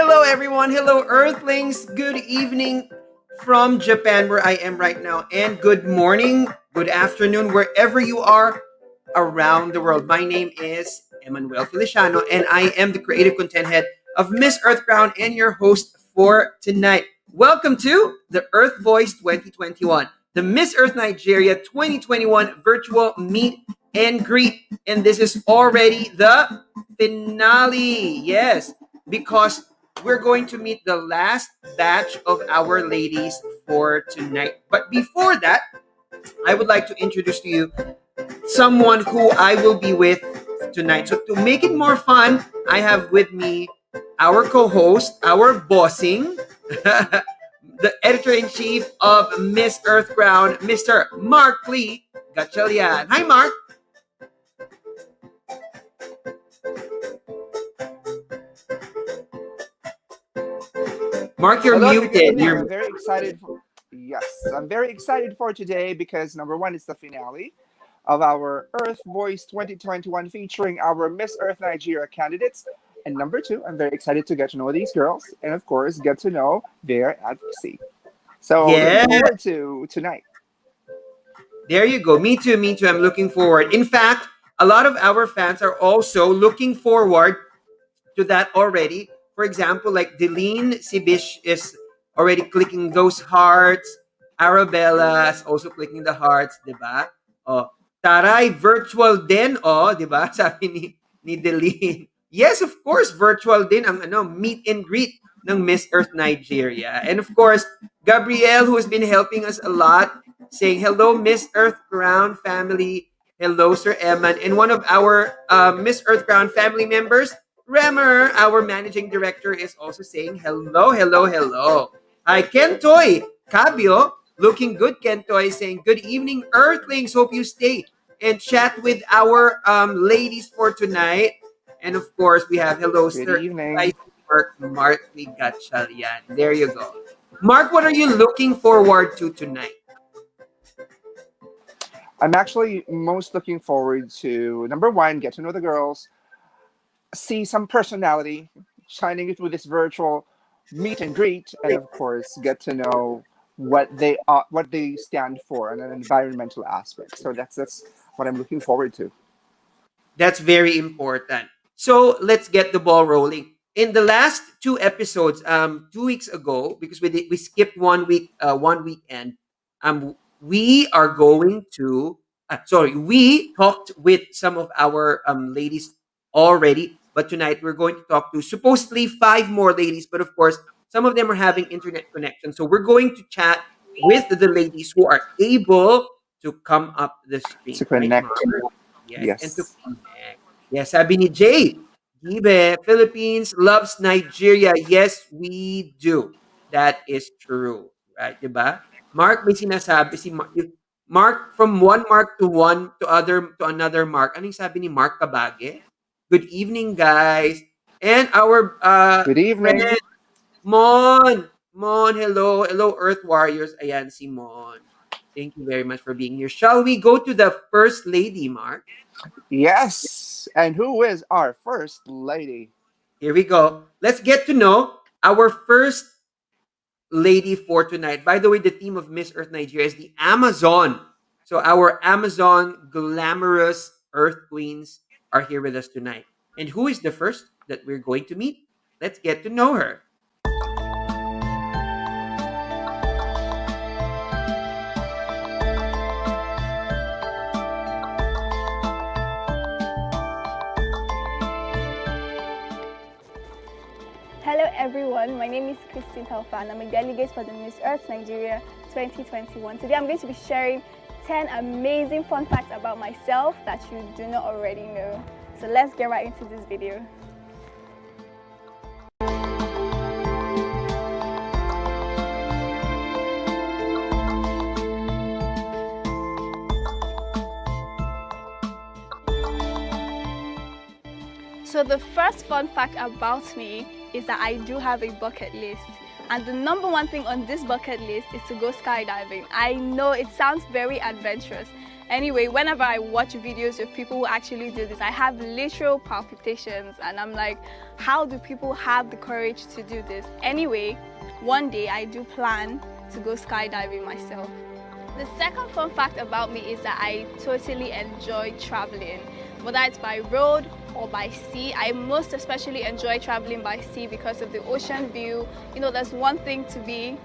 Hello, everyone. Hello, Earthlings. Good evening from Japan, where I am right now, and good morning, good afternoon, wherever you are around the world. My name is Emmanuel Feliciano, and I am the creative content head of Miss Earth Crown and your host for tonight. Welcome to the Earth Voice 2021, the Miss Earth Nigeria 2021 virtual meet and greet. And this is already the finale. Yes, because we're going to meet the last batch of our ladies for tonight. But before that, I would like to introduce to you someone who I will be with tonight. So to make it more fun, I have with me our co-host, our bossing, the editor-in-chief of Miss Earth Crown, Mr. Mark Lee Gatchalian. Hi, Mark. Mark, you're Hello, good muted. evening. I'm very excited. Yes, I'm very excited for today because number one, it's the finale of our Earth Voice 2021 featuring our Miss Earth Nigeria candidates. And number two, I'm very excited to get to know these girls and, of course, get to know their advocacy. So, Yeah. looking forward to tonight. There you go. Me too. Me too. I'm looking forward. In fact, a lot of our fans are also looking forward to that already. For example, like Deline Sibish is already clicking those hearts. Arabella is also clicking the hearts, di ba? Oh, Taray, virtual din, oh, di ba? Sabi ni Deline. Yes, of course, virtual din ang meet and greet ng Miss Earth Nigeria. And of course, Gabrielle, who has been helping us a lot, saying, hello, Miss Earth Crown family. Hello, Sir Eman. And one of our Miss Earth Crown family members, Remer, our managing director, is also saying hello, hello, hello. Hi, Kentoy Cabio, looking good, Kentoy, saying good evening, Earthlings. Hope you stay and chat with our ladies for tonight. And of course, we have hello, Good Sir evening. Mark Gatchalian. There you go. Mark, what are you looking forward to tonight? I'm actually most looking forward to number one, get to know the girls, see some personality shining it with this virtual meet and greet, and of course get to know what they stand for on an environmental aspect. So that's what I'm looking forward to. That's very important. So let's get the ball rolling. In the last two episodes, 2 weeks ago, because we skipped 1 week, one weekend, we are going to. We talked with some of our ladies already, but tonight we're going to talk to supposedly five more ladies. But of course, some of them are having internet connection, so we're going to chat with the ladies who are able to come up the To stream, right, connect. Mark? Yes, and to Yes. connect. Yes, sabi ni Jay, Gibe, Philippines loves Nigeria. Yes, we do. That is true. Right, diba? Mark, may sinasabi si Mark, from one Mark to one to another Mark. Anong sabi ni Mark Kabage? Good evening, guys. And our Good evening. friend Mon. Mon, hello. Hello, Earth Warriors. Ayan, si Mon. Thank you very much for being here. Shall we go to the first lady, Mark? Yes. And who is our first lady? Here we go. Let's get to know our first lady for tonight. By the way, the theme of Miss Earth Nigeria is the Amazon. So our Amazon glamorous Earth Queens are here with us tonight. And who is the first that we're going to meet? Let's get to know her. Hello everyone, my name is Christine Taufan. I'm a delegate for the Miss Earth Nigeria 2021. Today I'm going to be sharing 10 amazing fun facts about myself that you do not already know. So let's get right into this video. So the first fun fact about me is that I do have a bucket list. And the number one thing on this bucket list is to go skydiving. I know it sounds very adventurous, Anyway, whenever I watch videos of people who actually do this, I have literal palpitations, and I'm like, how do people have the courage to do this? Anyway, one day I do plan to go skydiving myself. The second fun fact about me is that I totally enjoy traveling, whether it's by road or by sea. I most especially enjoy traveling by sea because of the ocean view. You know, there's one thing to be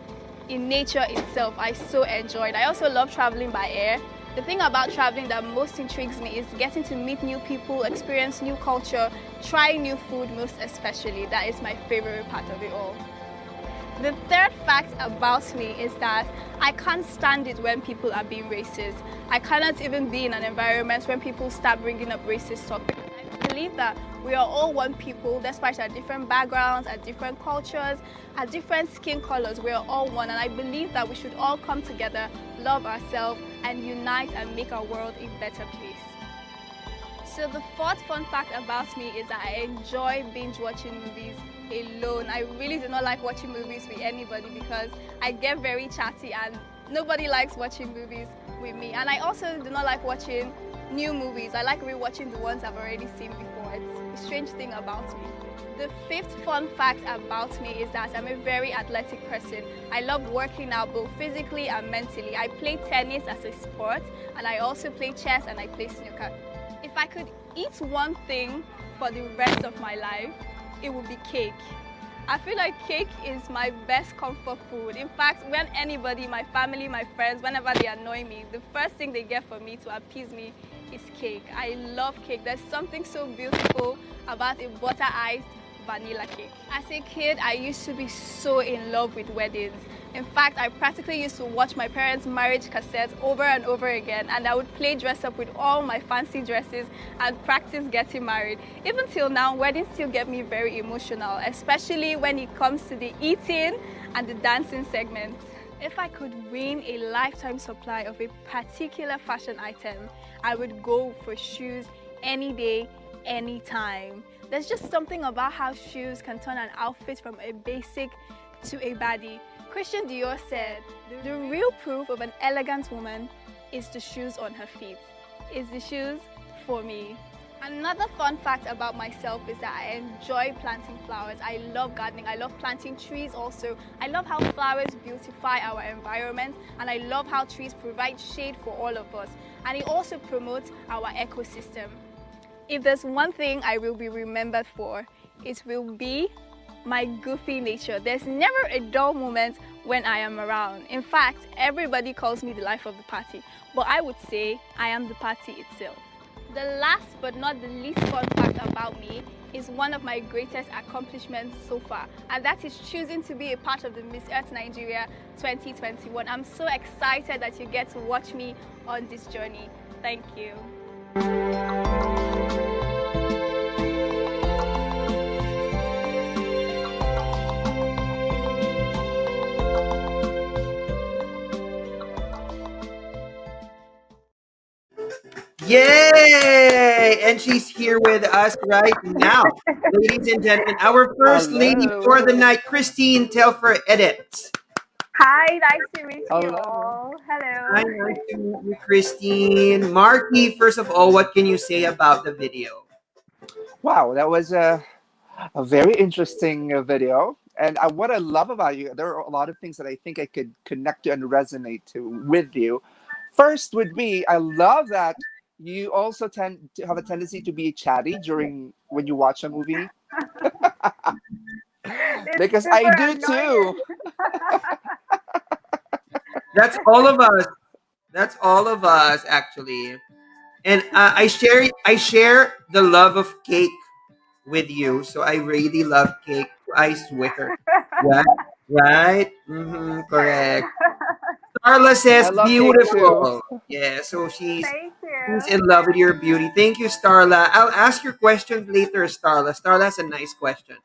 in nature itself. I so enjoy it. I also love traveling by air. The thing about traveling that most intrigues me is getting to meet new people, experience new culture, try new food most especially. That is my favorite part of it all. The third fact about me is that I can't stand it when people are being racist. I cannot even be in an environment when people start bringing up racist topics. I believe that we are all one people, despite our different backgrounds, our different cultures, our different skin colors. We are all one, and I believe that we should all come together, love ourselves, and unite and make our world a better place. So the fourth fun fact about me is that I enjoy binge watching movies alone. I really do not like watching movies with anybody because I get very chatty and nobody likes watching movies with me. And I also do not like watching new movies. I like rewatching the ones I've already seen before. It's a strange thing about me. The fifth fun fact about me is that I'm a very athletic person. I love working out both physically and mentally. I play tennis as a sport, and I also play chess and I play snooker. If I could eat one thing for the rest of my life, it would be cake. I feel like cake is my best comfort food. In fact, when anybody, my family, my friends, whenever they annoy me, the first thing they get from me to appease me is cake. I love cake. There's something so beautiful about a butter-iced vanilla cake. As a kid, I used to be so in love with weddings. In fact, I practically used to watch my parents' marriage cassettes over and over again, and I would play dress up with all my fancy dresses and practice getting married. Even till now, weddings still get me very emotional, especially when it comes to the eating and the dancing segment. If I could win a lifetime supply of a particular fashion item, I would go for shoes any day, anytime. There's just something about how shoes can turn an outfit from a basic to a baddie. Christian Dior said, "The real proof of an elegant woman is the shoes on her feet. Is the shoes for me." Another fun fact about myself is that I enjoy planting flowers. I love gardening. I love planting trees also. I love how flowers beautify our environment, and I love how trees provide shade for all of us. And it also promotes our ecosystem. If there's one thing I will be remembered for, it will be my goofy nature. There's never a dull moment when I am around. In fact, everybody calls me the life of the party, but I would say I am the party itself. The last but not the least fun fact about me is one of my greatest accomplishments so far, and that is choosing to be a part of the Miss Earth Nigeria 2021. I'm so excited that you get to watch me on this journey. Thank you. Yay! And she's here with us right now. Ladies and gentlemen, our first lady Hello. for the night, Christine Telfer Edit. Hi, nice to meet you Hello. all. Hello. Hi, nice to meet you, Christine. Marky, first of all, what can you say about the video? Wow, that was a very interesting video. And what I love about you, there are a lot of things that I think I could connect to and resonate to with you. First would be, I love that you also tend to have a tendency to be chatty during when you watch a movie. Because I do too. That's all of us. That's all of us, actually. And I share the love of cake with you. So I really love cake. I swear. Right? Right? Correct. Starla says I love cake too. beautiful. Yeah, so she's Thank Who's you. in love with your beauty? Thank you, Starla. I'll ask your question later, Starla. Starla's a nice question.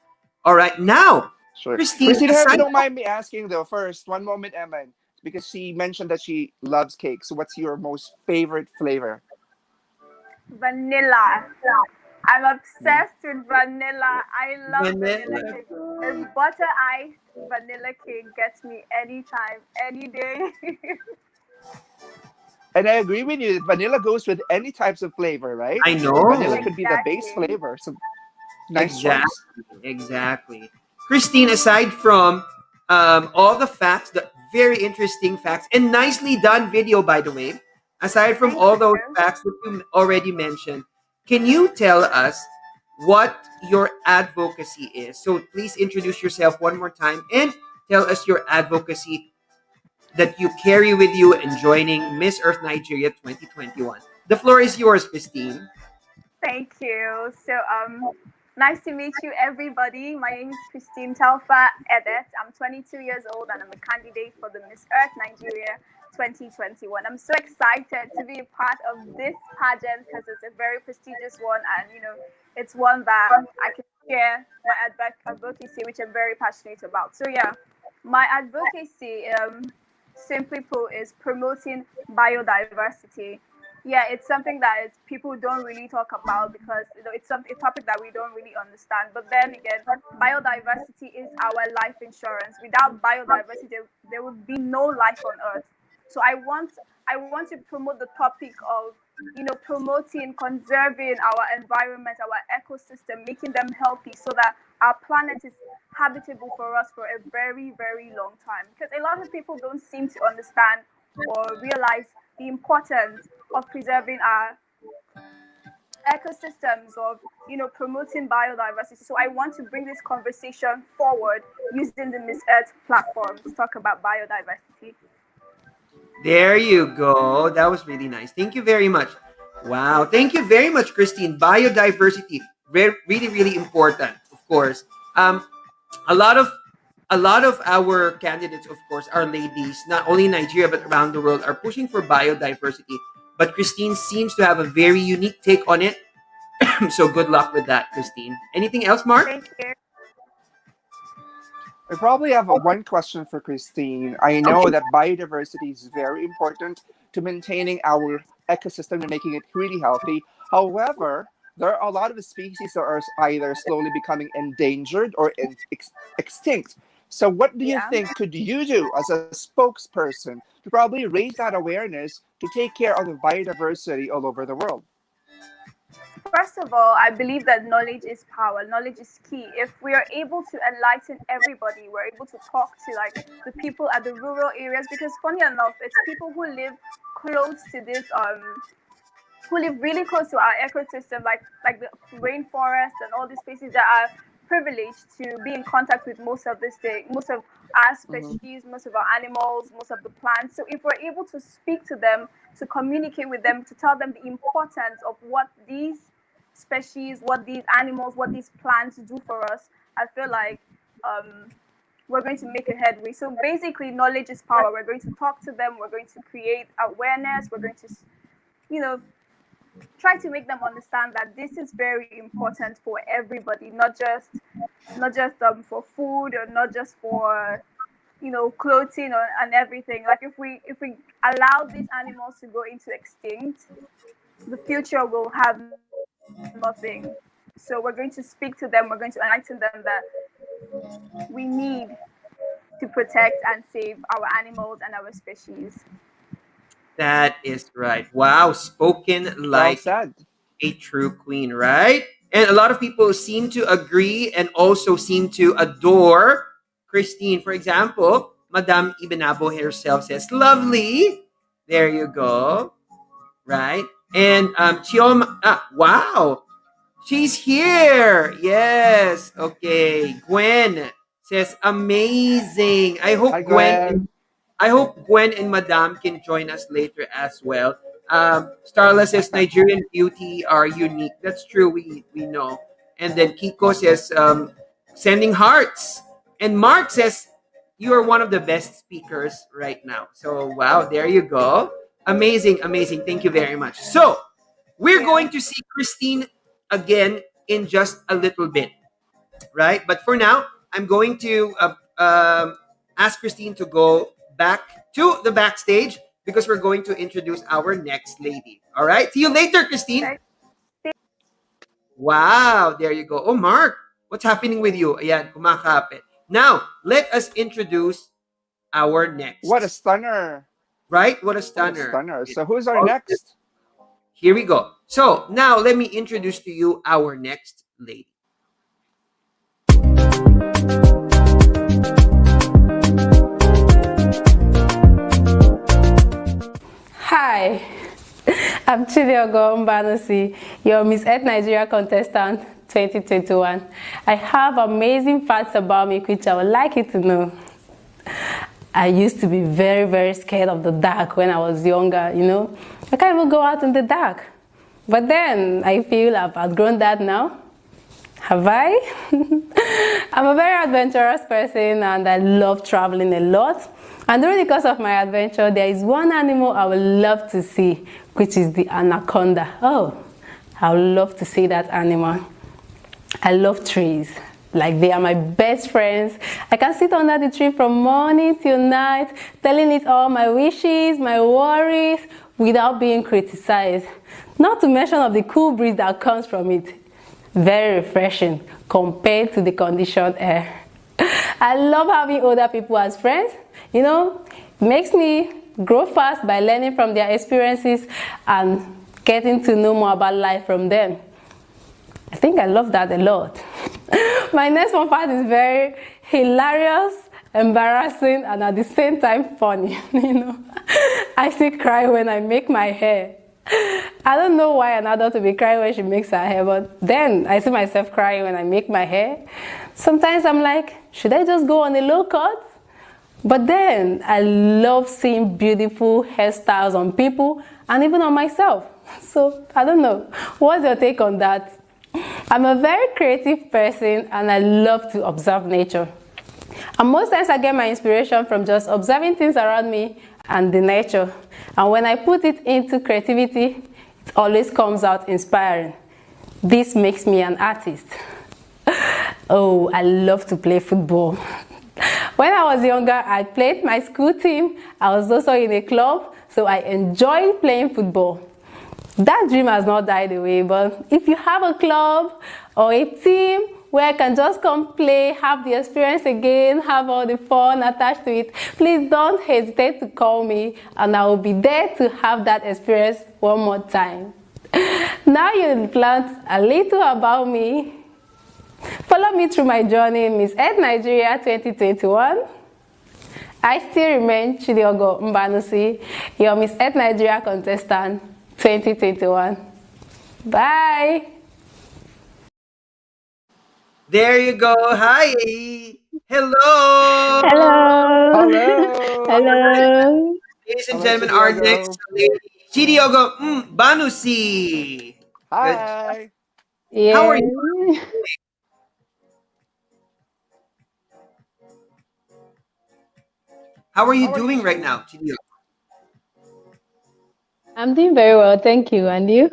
All right, now, Sure. Christine, Christina, if you aside don't mind me asking though, first, one moment, Emma, because she mentioned that she loves cake. So what's your most favorite flavor? Vanilla. I'm obsessed with vanilla. I love vanilla vanilla, cake. This butter iced vanilla cake gets me anytime, any day. And I agree with you that vanilla goes with any types of flavor, right? I Vanilla know. could be the base Exactly. flavor. So nice choice. Exactly. Exactly. Christine, aside from all the facts, the very interesting facts, and nicely done video, by the way, aside from Thank all those you. facts that you already mentioned, can you tell us what your advocacy is? So please introduce yourself one more time and tell us your advocacy that you carry with you in joining Miss Earth Nigeria 2021. The floor is yours, Christine. Thank you. So, nice to meet you, everybody. My name is Christine Telfa Edet. I'm 22 years old and I'm a candidate for the Miss Earth Nigeria 2021. I'm so excited to be a part of this pageant because it's a very prestigious one, and it's one that I can share my advocacy, which I'm very passionate about. So, yeah, my advocacy, simply put, is promoting biodiversity. Yeah, it's something that people don't really talk about because it's a topic that we don't really understand. But then again, biodiversity is our life insurance. Without biodiversity, there would be no life on Earth. So I want to promote the topic of promoting, conserving our environment, our ecosystem, making them healthy, so that our planet is habitable for us for a very, very long time. Because a lot of people don't seem to understand or realize the importance of preserving our ecosystems, of promoting biodiversity. So I want to bring this conversation forward using the Miss Earth platform to talk about biodiversity. There you go. That was really nice. Thank you very much. Wow. Thank you very much, Christine. Biodiversity, really, really important, of course. Um, a lot of a lot of our candidates, of course, are ladies, not only in Nigeria but around the world, are pushing for biodiversity. But Christine seems to have a very unique take on it. So good luck with that, Christine. Anything else, Mark? Thank you. I probably have one question for Christine. I know Okay. that biodiversity is very important to maintaining our ecosystem and making it really healthy. However, there are a lot of species that are either slowly becoming endangered or extinct. So, what do you Yeah. think could you do as a spokesperson to probably raise that awareness to take care of the biodiversity all over the world? First of all, I believe that knowledge is power. Knowledge is key. If we are able to enlighten everybody, we're able to talk to like the people at the rural areas. Because funny enough, it's people who live close to this who live really close to our ecosystem, like the rainforest and all these species that are privileged to be in contact with most of this thing, most of our Mhm. species, most of our animals, most of the plants. So if we're able to speak to them, to communicate with them, to tell them the importance of what these species, what these animals, what these plants do for us, I feel like um, we're going to make a headway. So basically, knowledge is power. We're going to talk to them. We're going to create awareness. We're going to, you know, try to make them understand that this is very important for everybody, not just for food, or not just for clothing, and everything. Like if we allow these animals to go into extinct, the future will have nothing. So we're going to speak to them. We're going to enlighten them that we need to protect and save our animals and our species. That is right. Wow, spoken Well like said. a true queen, right? And a lot of people seem to agree and also seem to adore Christine. For example, Madame Ibenabo herself says, lovely. There you go. Right? And Chioma, wow, she's here. Yes. Okay. Gwen says, amazing. Hi, Gwen. I hope Gwen and Madame can join us later as well. Starla says Nigerian beauty are unique. That's true. We know. And then Kiko says sending hearts. And Mark says you are one of the best speakers right now. So wow, there you go. Amazing, amazing. Thank you very much. So we're Yeah. going to see Christine again in just a little bit, right? But for now, I'm going to ask Christine to go back to the backstage because we're going to introduce our next lady. All right. See you later, Christine. Okay. Wow. There you go. Oh, Mark, what's happening with you? Ayan, kumakapit. Now, let us introduce our What a next. stunner. right? What a What a stunner. stunner. So who's our next? Here we go. So now let me introduce to you our next lady. Hi, I'm Chidiogo Mbanusi, your Miss Earth Nigeria contestant 2021. I have amazing facts about me which I would like you to know. I used to be very, very scared of the dark when I was younger, you know. I can't even go out in the dark. But then I feel I've outgrown that now. Have I? I'm a very adventurous person and I love traveling a lot. And during the course of my adventure, there is one animal I would love to see, which is the anaconda. Oh, I would love to see that animal. I love trees. Like they are my best friends. I can sit under the tree from morning till night, telling it all my wishes, my worries, without being criticized. Not to mention of the cool breeze that comes from it. Very refreshing compared to the conditioned air. I love having older people as friends. You know, it makes me grow fast by learning from their experiences and getting to know more about life from them. I think I love that a lot. My next one part is very hilarious, embarrassing, and at the same time funny. You know, I still cry when I make my hair. I don't know why an adult will be crying when she makes her hair, but then I see myself crying when I make my hair. Sometimes I'm like, should I just go on a low cut? But then I love seeing beautiful hairstyles on people and even on myself. So I don't know. What's your take on that? I'm a very creative person and I love to observe nature. And most times I get my inspiration from just observing things around me and the nature. And when I put it into creativity, it always comes out inspiring. This makes me an artist. Oh, I love to play football. When I was younger, I played my school team. I was also in a club, so I enjoyed playing football. That dream has not died away, but if you have a club or a team where I can just come play, have the experience again, have all the fun attached to it, please don't hesitate to call me and I will be there to have that experience one more time. Now you've learned a little about me. Follow me through my journey in Miss Earth Nigeria 2021. I still remain Chidiogo Mbanusi, your Miss Earth Nigeria contestant 2021. Bye. There you go. Hi. Hello. Hello. Hello. Hello. Ladies and Hello, gentlemen, our Chidiogo. next lady, Chidiogo Banusi. Hi. How are Yeah. you? How are you How are you, doing right Chi? now, Chidiogo? I'm doing very well, thank you. And you?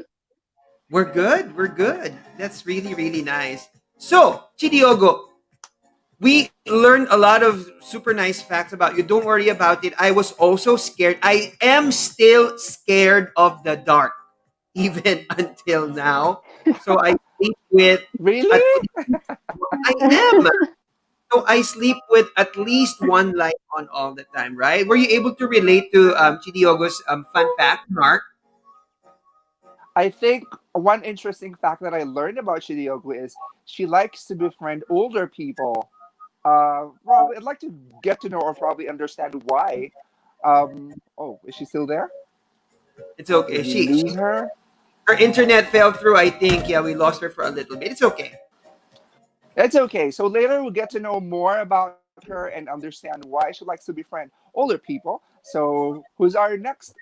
We're good. We're good. That's really, really nice. So, Chidiogo, we learned a lot of super nice facts about you. Don't worry about it. I was also scared. I am still scared of the dark, even until now. So I sleep with Really? at I am. So I sleep with at least one light on all the time, right? Were you able to relate to Chidiogo's fun fact, Mark? I think one interesting fact that I learned about Chidiogo is she likes to befriend older people. Probably I'd like to get to know or probably understand why. Oh, is she still there? It's okay. Did we lose She her? her internet fell through. I think yeah, we lost her for a little bit. It's okay. It's okay. So later we'll get to know more about her and understand why she likes to befriend older people. So who's our next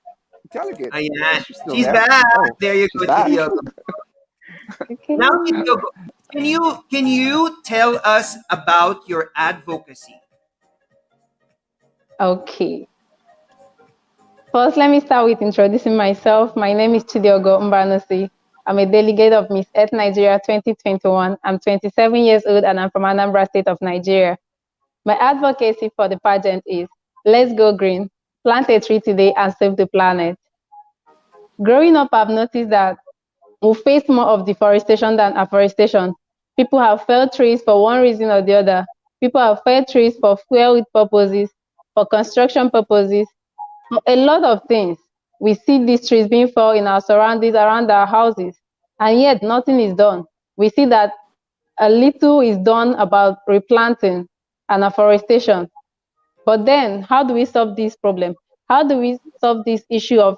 delegate? Is Ayan. she still She's there? back. Oh, There you she's go, back. Chidiogo. Okay. Now, Chidiogo, can you tell us about your advocacy? Okay. First, let me start with introducing myself. My name is Chidiogo Mbanusi. I'm a delegate of Miss Earth Nigeria 2021. I'm 27 years old and I'm from Anambra State of Nigeria. My advocacy for the pageant is let's go green, plant a tree today and save the planet. Growing up, I've noticed that we face more of deforestation than afforestation. People have felled trees for one reason or the other. People have felled trees for fuel with purposes, for construction purposes, A lot of things. We see these trees being felled in our surroundings, around our houses, and yet nothing is done. We see that a little is done about replanting and afforestation. But then, how do we solve this problem? How do we solve this issue of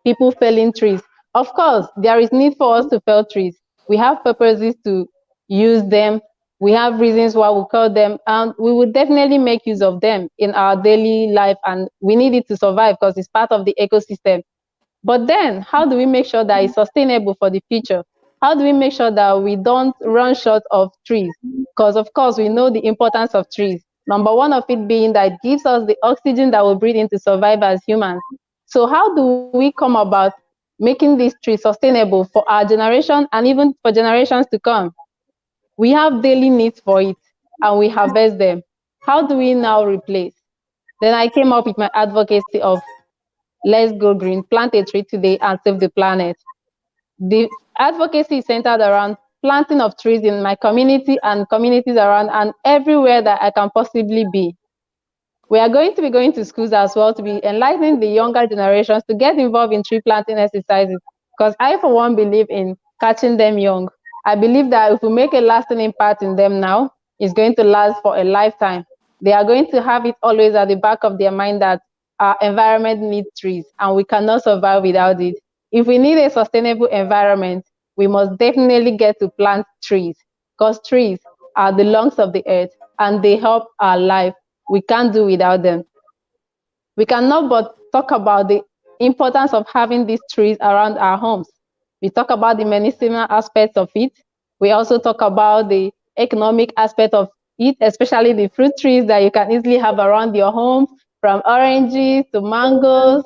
people felling trees? Of course, there is need for us to fell trees. We have purposes to use them. We have reasons why we call them, and we will definitely make use of them in our daily life. And we need it to survive because it's part of the ecosystem. But then, how do we make sure that it's sustainable for the future? How do we make sure that we don't run short of trees? Because, of course, we know the importance of trees. Number one of it being that it gives us the oxygen that we breathe in to survive as humans. So, how do we come about making these trees sustainable for our generation and even for generations to come? We have daily needs for it and we harvest them. How do we now replace? Then I came up with my advocacy of let's go green, plant a tree today and save the planet. The advocacy is centered around planting of trees in my community and communities around and everywhere that I can possibly be. We are going to be going to schools as well to be enlightening the younger generations to get involved in tree planting exercises. Because I, for one, believe in catching them young. I believe that if we make a lasting impact in them now, it's going to last for a lifetime. They are going to have it always at the back of their mind that our environment needs trees and we cannot survive without it. If we need a sustainable environment, we must definitely get to plant trees because trees are the lungs of the earth and they help our life. We can't do without them. We cannot but talk about the importance of having these trees around our homes. We talk about the medicinal aspects of it. We also talk about the economic aspect of it, especially the fruit trees that you can easily have around your home, from oranges to mangoes.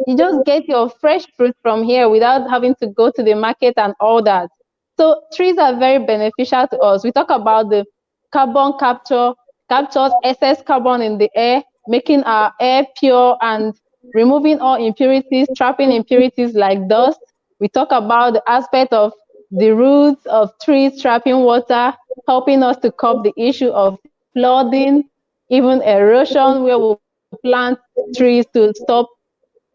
You just get your fresh fruit from here without having to go to the market and all that. So trees are very beneficial to us. We talk about the carbon capture, captures excess carbon in the air, making our air pure and removing all impurities, trapping impurities like dust. We talk about the aspect of the roots of trees trapping water, helping us to curb the issue of flooding, even erosion, where we plant trees to stop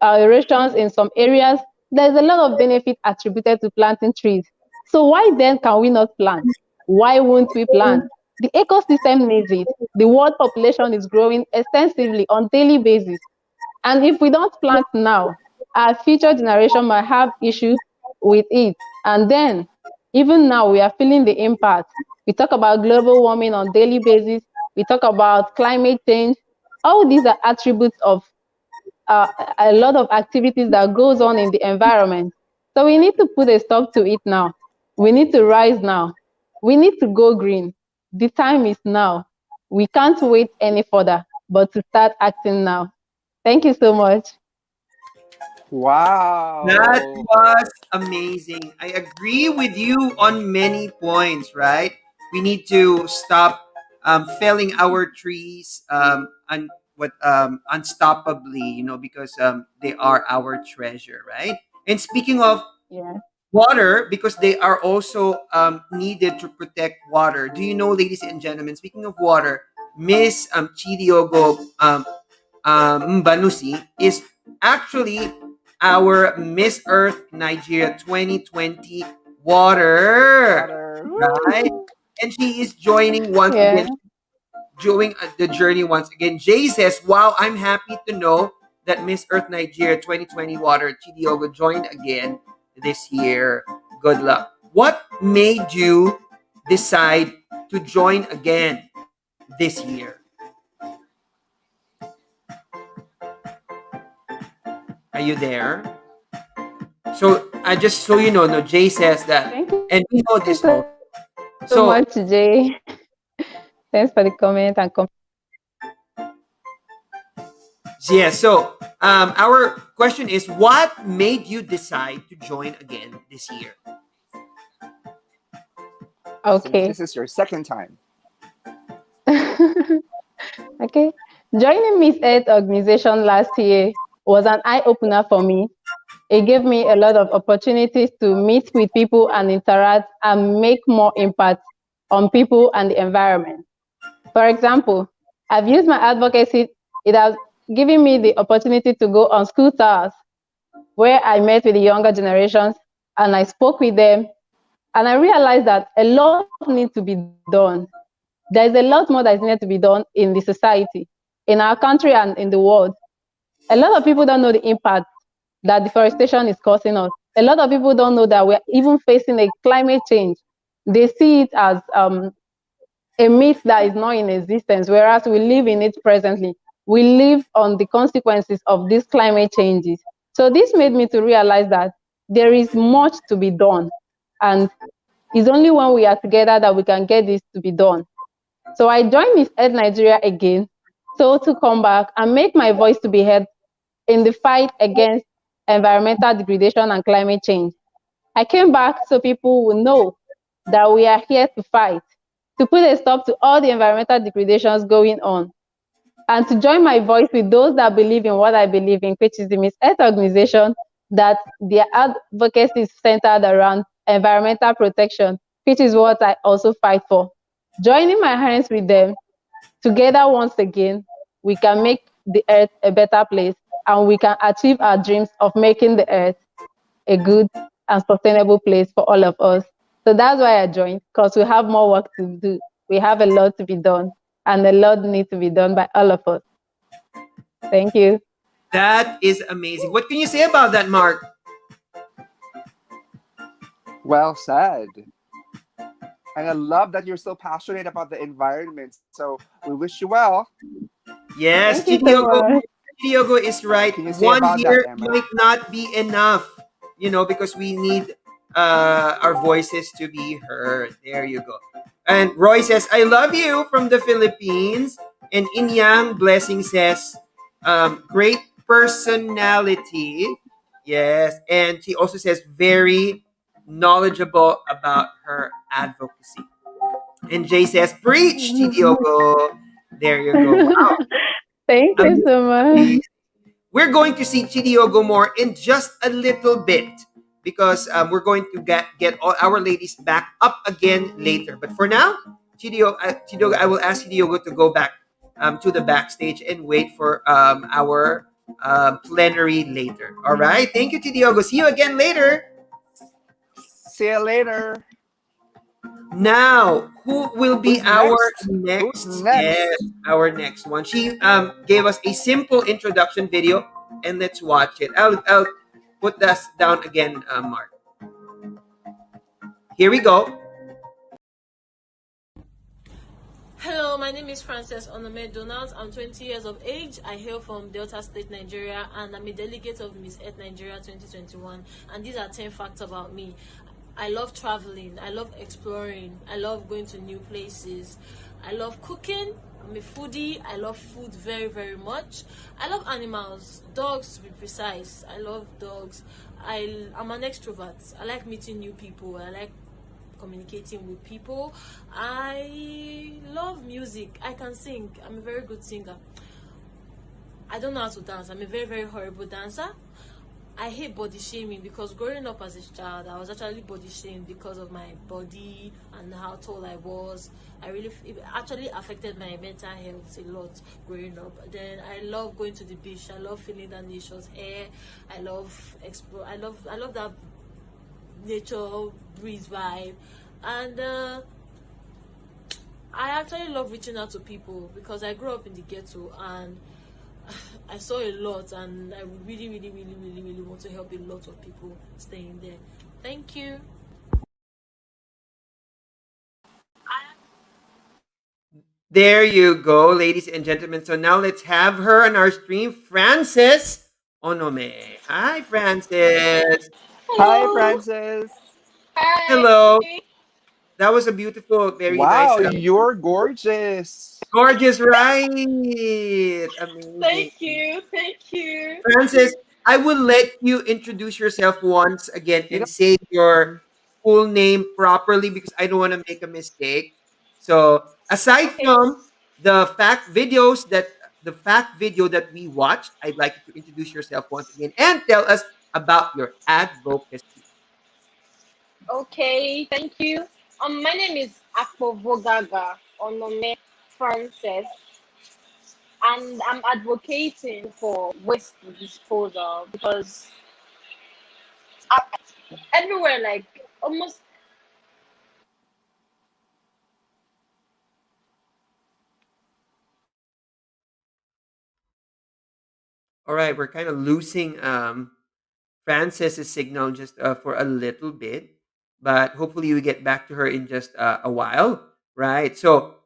erosions in some areas. There's a lot of benefit attributed to planting trees. So why then can we not plant? Why won't we plant? The ecosystem needs it. The world population is growing extensively on daily basis. And if we don't plant now, our future generation might have issues with it. And then, even now, we are feeling the impact. We talk about global warming on daily basis. We talk about climate change. All these are attributes of a lot of activities that goes on in the environment. So we need to put a stop to it now. We need to rise now. We need to go green. The time is now. We can't wait any further, but to start acting now. Thank you so much. Wow. That was amazing. I agree with you on many points, right? We need to stop felling our trees unstoppably, because they are our treasure, right? And speaking of Yeah. water, because they are also needed to protect water. Do you know, ladies and gentlemen, speaking of water, Miss Chidiogo Mbanusi is actually our Miss Earth Nigeria 2020 water, Water. right? Woo! And she is joining once Yeah. again, doing the journey once again. Jay says, "Wow, I'm happy to know that Miss Earth Nigeria 2020 water Chidiogo joined again this year. Good luck." What made you decide to join again this year? Are you there? So I just so you know, no, Jay says that, Thank you and we know this. No, so so much, Jay. Thanks for the comment and yeah, so our question is, what made you decide to join again this year? Since okay. this is your second time. Okay. Joining Miss Earth organization last year was an eye opener for me. It gave me a lot of opportunities to meet with people and interact and make more impact on people and the environment. For example, I've used my advocacy, it has giving me the opportunity to go on school tours where I met with the younger generations and I spoke with them. And I realized that a lot needs to be done. There's a lot more that is needed to be done in the society, in our country, and in the world. A lot of people don't know the impact that deforestation is causing us. A lot of people don't know that we're even facing a climate change. They see it as a myth that is not in existence, whereas we live in it presently. We live on the consequences of these climate changes. So this made me to realize that there is much to be done. And it's only when we are together that we can get this to be done. So I joined Miss Earth Nigeria again, so to come back and make my voice to be heard in the fight against environmental degradation and climate change. I came back so people will know that we are here to fight, to put a stop to all the environmental degradations going on, and to join my voice with those that believe in what I believe in, which is the Miss Earth organization, that their advocacy is centered around environmental protection, which is what I also fight for. Joining my hands with them, together once again, we can make the earth a better place and we can achieve our dreams of making the earth a good and sustainable place for all of us. So that's why I joined, because we have more work to do. We have a lot to be done, and a lot needs to be done by all of us. Thank you. That is amazing. What can you say about that, Mark? Well said. And I love that you're so passionate about the environment. So we wish you well. Yes, Thank you so much. Chidiogo is right. Can you say 1 about that, year Emma? might not be enough, because we need our voices to be heard. There you go. And Roy says, I love you from the Philippines. And Inyang Blessing says, great personality. Yes. And she also says, very knowledgeable about her advocacy. And Jay says, preach, Chidiogo. There you go. Wow. Thank you so much. We're going to see Chidiogo more in just a little bit because we're going to get all our ladies back up again later. But for now, Chidiogo, I will ask Chidiogo to go back to the backstage and wait for our plenary later. All right. Thank you, Chidiogo. See you again later. See you later. Now, who will be Who's our next? next? Who's next? Yes, our next one. She gave us a simple introduction video, and let's watch it. I'll put that down again, Mark. Here we go. Hello, my name is Frances Onome Donald. I'm 20 years of age. I hail from Delta State, Nigeria, and I'm a delegate of Miss Earth Nigeria 2021. And these are 10 facts about me. I love traveling. I love exploring. I love going to new places. I love cooking. I'm a foodie. I love food very, very much. I love animals, dogs to be precise. I love dogs. I'm an extrovert. I like meeting new people. I like communicating with people. I love music. I can sing. I'm a very good singer. I don't know how to dance. I'm a very, very horrible dancer. I hate body shaming because growing up as a child, I was actually body shamed because of my body and how tall I was. It actually affected my mental health a lot growing up. Then I love going to the beach. I love feeling that nature's air. I love explore. I love that nature breeze vibe, and I actually love reaching out to people because I grew up in the ghetto and I saw a lot, and I would really, really, really, really, really want to help a lot of people staying there. Thank you. There you go, ladies and gentlemen. So now let's have her on our stream, Frances Onome. Hi, Frances. Hi, Frances. Hello. That was a beautiful, very Wow, nice. you're gorgeous. Gorgeous, right? Amazing. Thank you. Frances, I will let you introduce yourself once again You and say your full name properly because I don't want to make a mistake. So, aside from the fact video that we watched, I'd like you to introduce yourself once again and tell us about your advocacy. Okay, thank you. My name is Akpo Vogaga Onome Frances. and I'm advocating for waste disposal because I, everywhere, like almost. All right, we're kind of losing Francis's signal just for a little bit, but hopefully we get back to her in just a while, right? So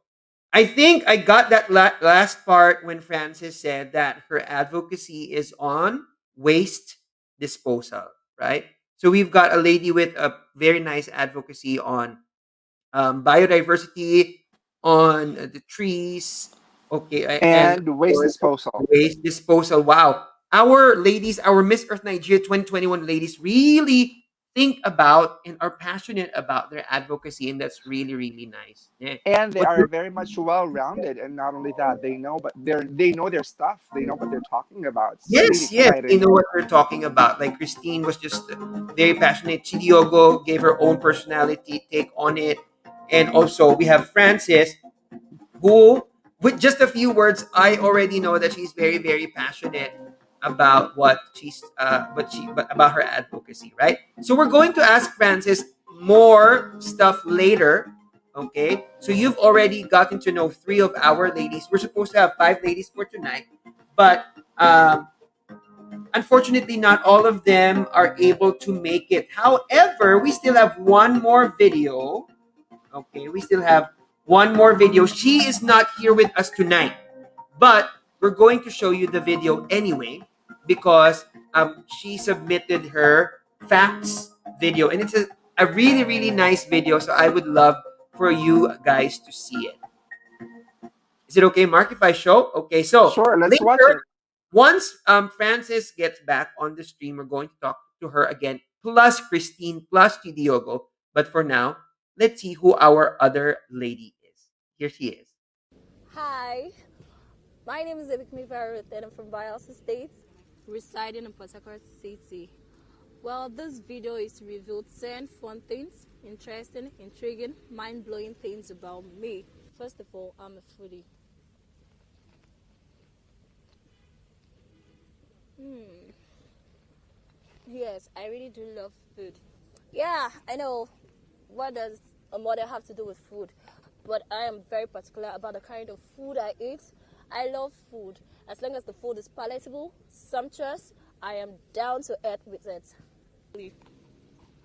I think I got that last part when Francis said that her advocacy is on waste disposal, right? So we've got a lady with a very nice advocacy on biodiversity, on the trees, okay, and of And waste course, disposal. waste disposal. Wow. Our ladies, our Miss Earth Nigeria 2021 ladies really think about and are passionate about their advocacy, and that's really, really nice. Yeah. And they What are very much well rounded, and not only that, they know their stuff. They know what they're talking about. It's really Yes, yes, they exciting. know what they're talking about. Like Christine was just very passionate. Chidiogo gave her own personality take on it. And also we have Francis, who, with just a few words, I already know that she's very, very passionate about but about her advocacy, right? So we're going to ask Francis more stuff later. Okay, so you've already gotten to know three of our ladies. We're supposed to have five ladies for tonight, but unfortunately, not all of them are able to make it. However, we still have one more video. Okay, we still have one more video. She is not here with us tonight, but we're going to show you the video anyway because she submitted her facts video, and it's a really, really nice video. So I would love for you guys to see it. Is it okay, Mark, if I show? Okay, so Sure, let's watch later, it. once Francis gets back on the stream, we're going to talk to her again, plus Christine, plus Diogo. But for now, let's see who our other lady is. Here she is. Hi, my name is Ebikmi Varut and I'm from Bayelsa State, residing in Port Harcourt City. Well, this video is to reveal 10 fun things, interesting, intriguing, mind-blowing things about me. First of all, I'm a foodie. Yes, I really do love food. Yeah, I know. What does a mother have to do with food? But I am very particular about the kind of food I eat. I love food. As long as the food is palatable, sumptuous, I am down to earth with it.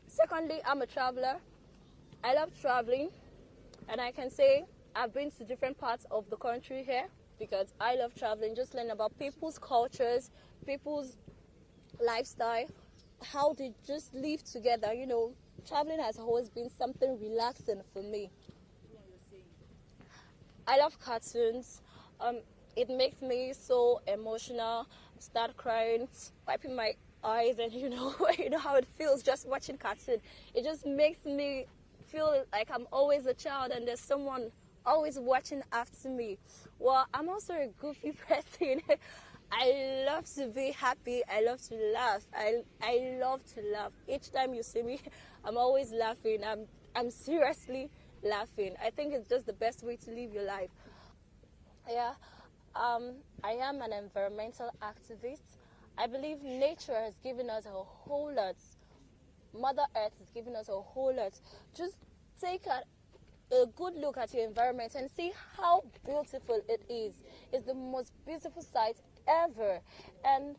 Secondly, I'm a traveler. I love traveling, and I can say I've been to different parts of the country here because I love traveling, just learning about people's cultures, people's lifestyle, how they just live together. You know, traveling has always been something relaxing for me. I love cartoons. It makes me so emotional. Start crying, wiping my eyes, and you know, you know how it feels just watching cartoon. It just makes me feel like I'm always a child, and there's someone always watching after me. Well, I'm also a goofy person. I love to be happy. I love to laugh. I love to laugh. Each time you see me, I'm always laughing. I'm seriously laughing. I think it's just the best way to live your life. Yeah, I am an environmental activist. I believe nature has given us a whole lot. Mother Earth has given us a whole lot. Just take a good look at your environment and see how beautiful it is. It's the most beautiful sight ever. And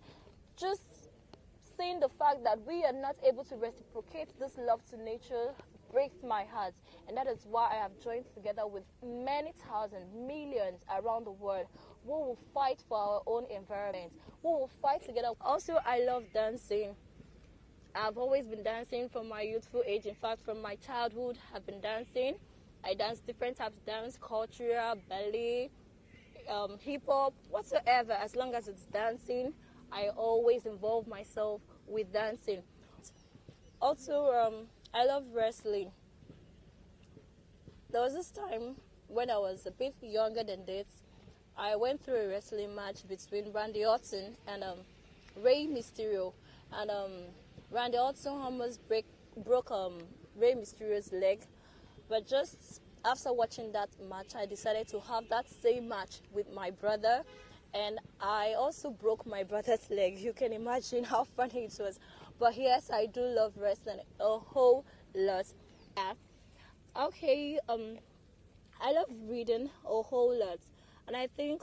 just seeing the fact that we are not able to reciprocate this love to nature breaks my heart, and that is why I have joined together with many thousands, millions around the world who will fight for our own environment, who will fight together. Also, I love dancing. I've always been dancing from my youthful age. In fact, from my childhood, I've been dancing. I dance different types of dance, cultural, ballet, hip hop, whatsoever. As long as it's dancing, I always involve myself with dancing. Also, I love wrestling. There was this time when I was a bit younger than this. I went through a wrestling match between Randy Orton and Rey Mysterio, and Randy Orton almost broke Rey Mysterio's leg. But just after watching that match, I decided to have that same match with my brother, and I also broke my brother's leg. You can imagine how funny it was. But yes, I do love wrestling a whole lot. Yeah. Okay, I love reading a whole lot, and I think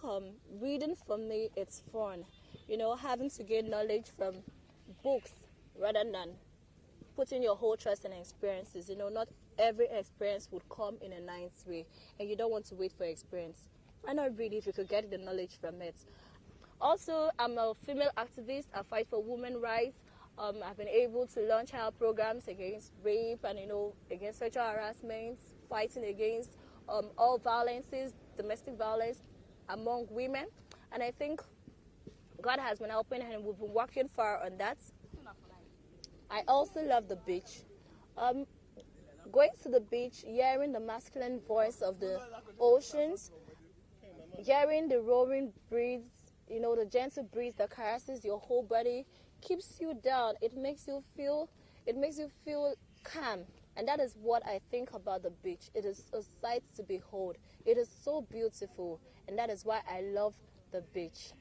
reading for me it's fun. You know, having to gain knowledge from books rather than putting your whole trust in experiences. You know, not every experience would come in a nice way, and you don't want to wait for experience. Why not read if you could get the knowledge from it? Also, I'm a female activist. I fight for women's rights. I've been able to launch our programs against rape and, against sexual harassment, fighting against all violences, domestic violence among women. And I think God has been helping and we've been working far on that. I also love the beach. Um, Going to the beach, hearing the masculine voice of the oceans, hearing the roaring breeze, the gentle breeze that caresses your whole body, keeps you down. It makes you feel calm. And that is what I think about the beach. It is a sight to behold. It is so beautiful, and that is why I love the beach.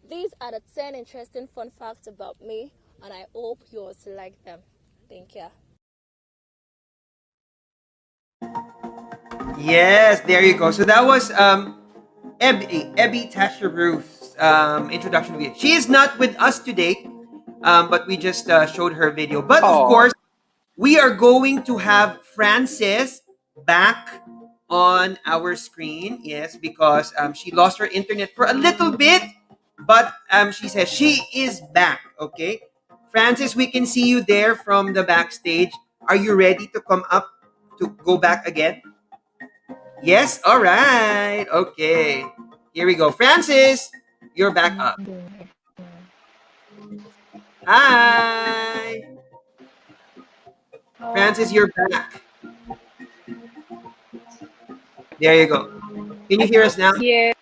These are the 10 interesting fun facts about me, and I hope you also like them. Thank you. Yes, there you go. So that was Ebby Tasharoof's introduction video. She is not with us today, but we just showed her video. But of Oh, course, we are going to have Frances back on our screen. Yes, because she lost her internet for a little bit, but she says she is back. Okay, Frances, we can see you there from the backstage. Are you ready to come up to go back again? Yes. All right. Okay. Here we go. Francis, you're back up. Hi. Francis, you're back. There you go. Can you hear us now? Yeah,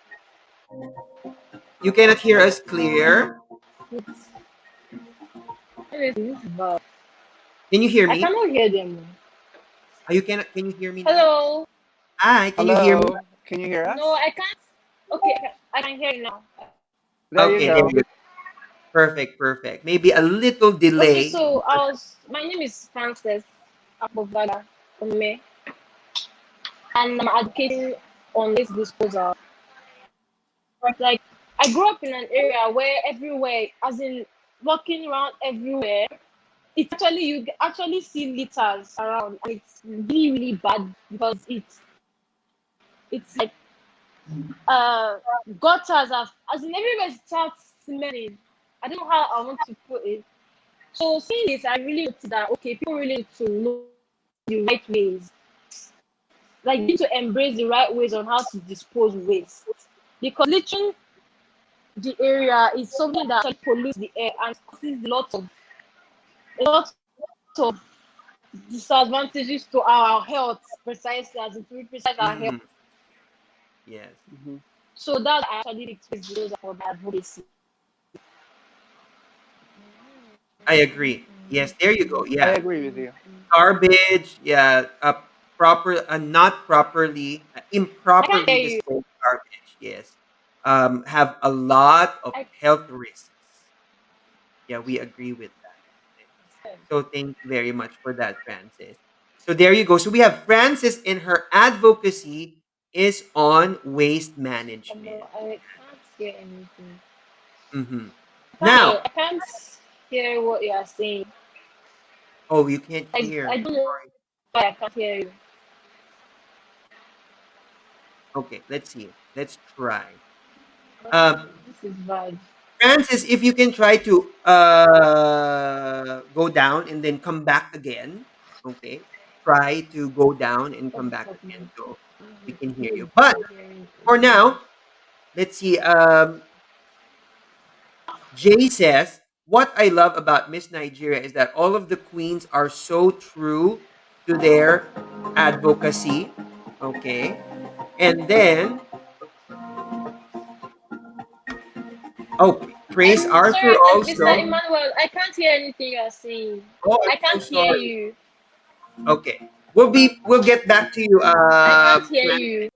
You cannot hear us clear. but Can you hear I me? cannot hear them. You cannot. Can you hear me now? Hello. Hi. Can you hear me? hello. Can you hear us? No, I can't. Okay, I can hear you now. There you Okay. There go. you go. Perfect. Perfect. Maybe a little Okay, delay. so my name is Frances Abovada Ome, and I'm advocating on this disposal. Like, I grew up in an area where everywhere, as in walking around everywhere, you actually see litters around, and it's really, really bad because it's like uh gutters have, as in everywhere starts smelling. I don't know how I want to put it. So seeing this, I really noticed that okay, people really need to know the right ways. Like, you need to embrace the right ways on how to dispose waste. Because littering the area is something that actually pollutes the air and causes a lot of disadvantages to our health, precisely as to be precise our health. Mhm. Yes, Hmm. So that I actually request those for the advocacy. I agree. Yes, there you go. I Yeah, agree with you. garbage. Yeah, not properly, I can't improperly hear you. disposed garbage. Yes, have a lot of I health risks. Yeah, we agree with that. So thank you very much for that, Francis. So there you go. So we have Francis, and her advocacy is on waste management. I can't hear anything. Hmm. I Now, can't hear what you are saying. oh, you can't I hear. don't know why I can't hear you. Okay, let's see. Let's try. Um, This is bad. Francis, if you can try to go down and then come back again. Okay. Try to go down and come What's back again happening? so we can hear Good. you. But Hearing. for now, let's see. Jay says, what I love about Miss Nigeria is that all of the queens are so true to their advocacy. Okay. And then, oh, Praise I'm Arthur sorry, Mr. also. Emmanuel. I can't hear anything you are saying. Oh, I I'm can't so hear sorry. you. Okay. We'll get back to you, I can't hear Francis. you.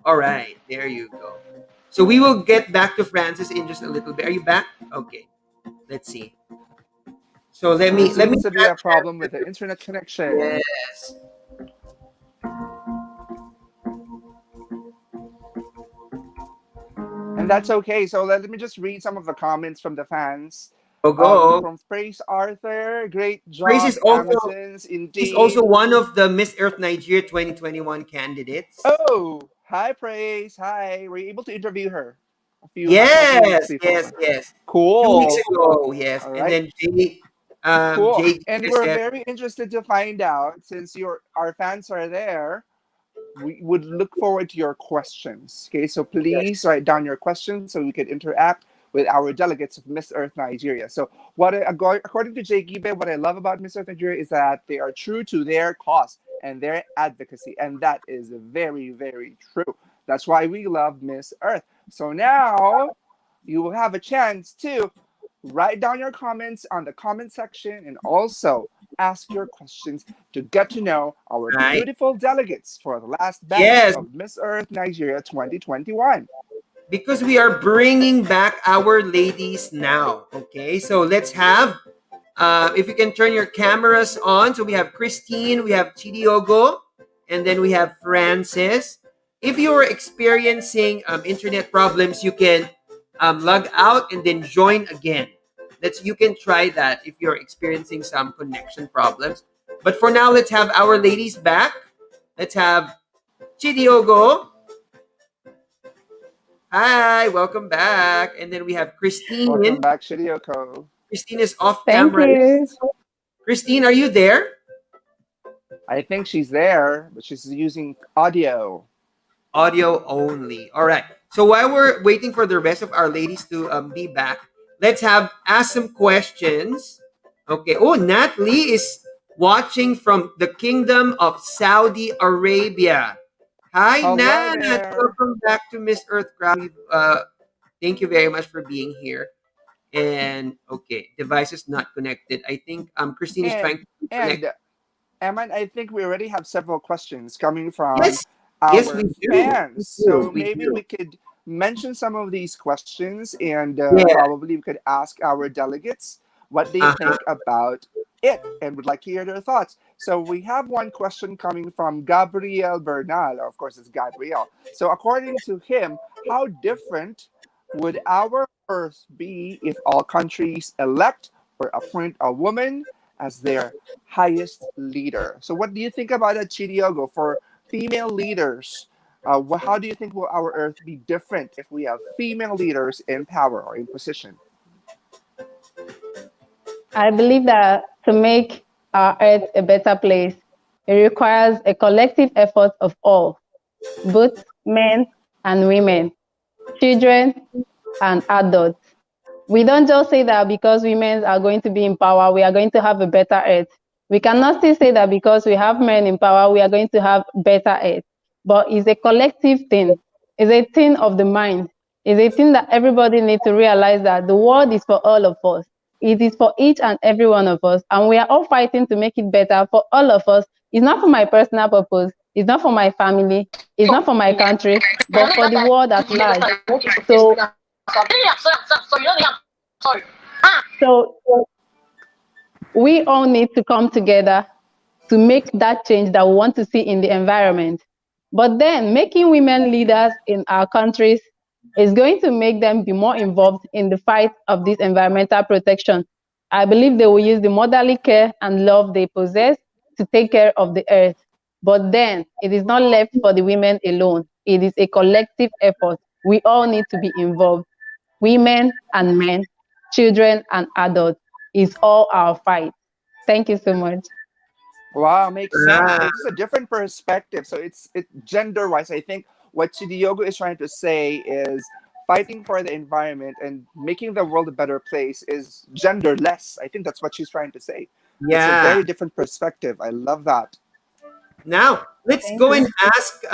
All right, there you go. So we will get back to Francis in just a little bit. Are you back? Okay. Let's see. So let There me seems to be a catch problem with the internet connection. Yes. And that's okay. So let me just read some of the comments from the fans. Go. From Praise Arthur, great Grace job, is also Amazons, she's also indeed. one of the Miss Earth Nigeria 2021 candidates. Oh, hi, Praise. Hi. Were you able to interview her a few weeks Yes, before? yes. 2 weeks Cool. ago, yes. All And right. then Jay, Cool. Jay And we're said, very interested to find out, since our fans are there, we would look forward to your questions. Okay, so please write down your questions so we can interact with our delegates of Miss Earth Nigeria. So according to Jay Gibe, what I love about Miss Earth Nigeria is that they are true to their cause and their advocacy. And that is very, very true. That's why we love Miss Earth. So now you will have a chance to write down your comments on the comment section and also ask your questions to get to know our right. beautiful delegates for the last batch Yes. of Miss Earth Nigeria 2021. Because we are bringing back our ladies now. Okay, so let's have, if you can turn your cameras on. So we have Christine, we have Chidiogo, and then we have Francis. If you are experiencing internet problems, you can log out and then join again. You can try that if you're experiencing some connection problems. But for now, let's have our ladies back. Let's have Chidiogo. Hi, welcome back. And then we have Christine. Welcome back, Shiryoko. Christine is off Thank camera. you. Christine, are you there? I think she's there, but she's using audio. Audio only. All right. So while we're waiting for the rest of our ladies to be back, let's ask some questions. Okay. Oh, Nat Lee is watching from the Kingdom of Saudi Arabia. Hi, Hello Nat. there. Welcome back to Miss Earth Ground. Thank you very much for being here. And okay, device is not connected. I think Christine is trying to connect. And Eman, I think we already have several questions coming from Yes, our we do. fans. So We maybe do. we could mention some of these questions and Yeah. probably we could ask our delegates what they think about it and would like to hear their thoughts. So we have one question coming from Gabriel Bernal. Of course, it's Gabriel. So according to him, how different would our Earth be if all countries elect or appoint a woman as their highest leader? So what do you think about that, Chidiogo, for female leaders? How do you think will our Earth be different if we have female leaders in power or in position? I believe that to make our Earth a better place, it requires a collective effort of all, both men and women, children and adults. We don't just say that because women are going to be in power, we are going to have a better Earth. We cannot still say that because we have men in power, we are going to have better Earth. But it's a collective thing. It's a thing of the mind. It's a thing that everybody needs to realize that the world is for all of us. It is for each and every one of us. And we are all fighting to make it better for all of us. It's not for my personal purpose. It's not for my family. It's not for my country, but for the world at large. So we all need to come together to make that change that we want to see in the environment. But then making women leaders in our countries is going to make them be more involved in the fight of this environmental protection. I believe they will use the motherly care and love they possess to take care of the earth. But then it is not left for the women alone. It is a collective effort. We all need to be involved. Women and men, children and adults. Is all our fight. Thank you so much. Wow, makes sense. It's just a different perspective. So it's gender-wise. I think what Chidiogo is trying to say is fighting for the environment and making the world a better place is genderless. I think that's what she's trying to say. It's a very different perspective. I love that. Now, let's go and ask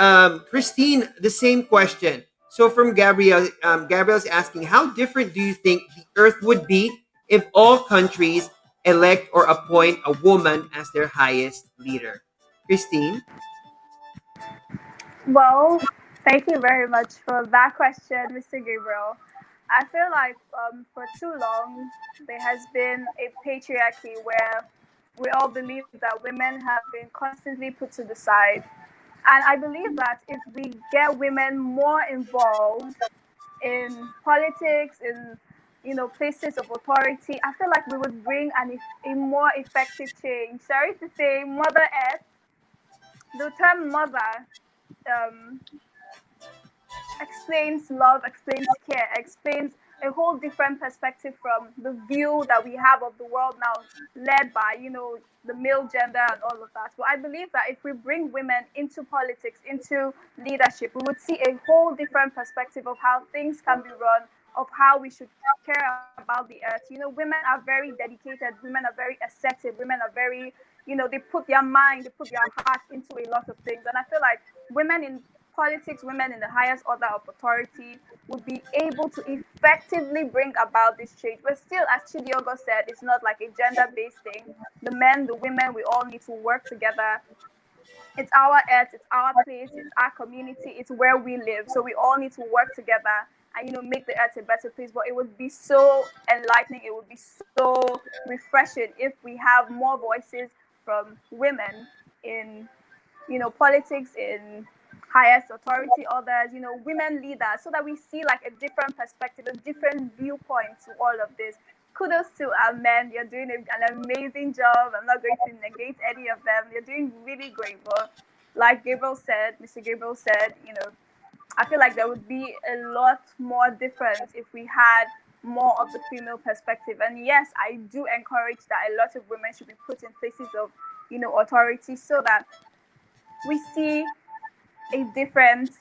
Christine the same question. So from Gabrielle, Gabrielle's asking, how different do you think the Earth would be if all countries elect or appoint a woman as their highest leader? Christine? Well, Thank you very much for that question, Mr. Gabriel. I feel like for too long there has been a patriarchy where we all believe that women have been constantly put to the side. And I believe that if we get women more involved in politics, in places of authority, I feel like we would bring a more effective change. Sorry to say, Mother Earth, the term mother um, explains love, explains care, explains a whole different perspective from the view that we have of the world now, led by, the male gender and all of that. But I believe that if we bring women into politics, into leadership, we would see a whole different perspective of how things can be run, of how we should care about the earth. Women are very dedicated, women are very assertive, women are very, they put their mind, they put their heart into a lot of things. And I feel like women in politics, women in the highest order of authority would be able to effectively bring about this change. But still, as Chidiogo said, it's not like a gender-based thing. The men, the women, we all need to work together. It's our earth, it's our place, it's our community, it's where we live. So we all need to work together and make the earth a better place. But it would be so enlightening, it would be so refreshing if we have more voices from women in politics, in highest authority orders, women leaders, so that we see like a different perspective, a different viewpoint to all of this. Kudos to our men. You're doing an amazing job. I'm not going to negate any of them. You're doing really great. But like Mr. Gabriel said, I feel like there would be a lot more difference if we had more of the female perspective. And yes, I do encourage that a lot of women should be put in places of, authority, so that we see a different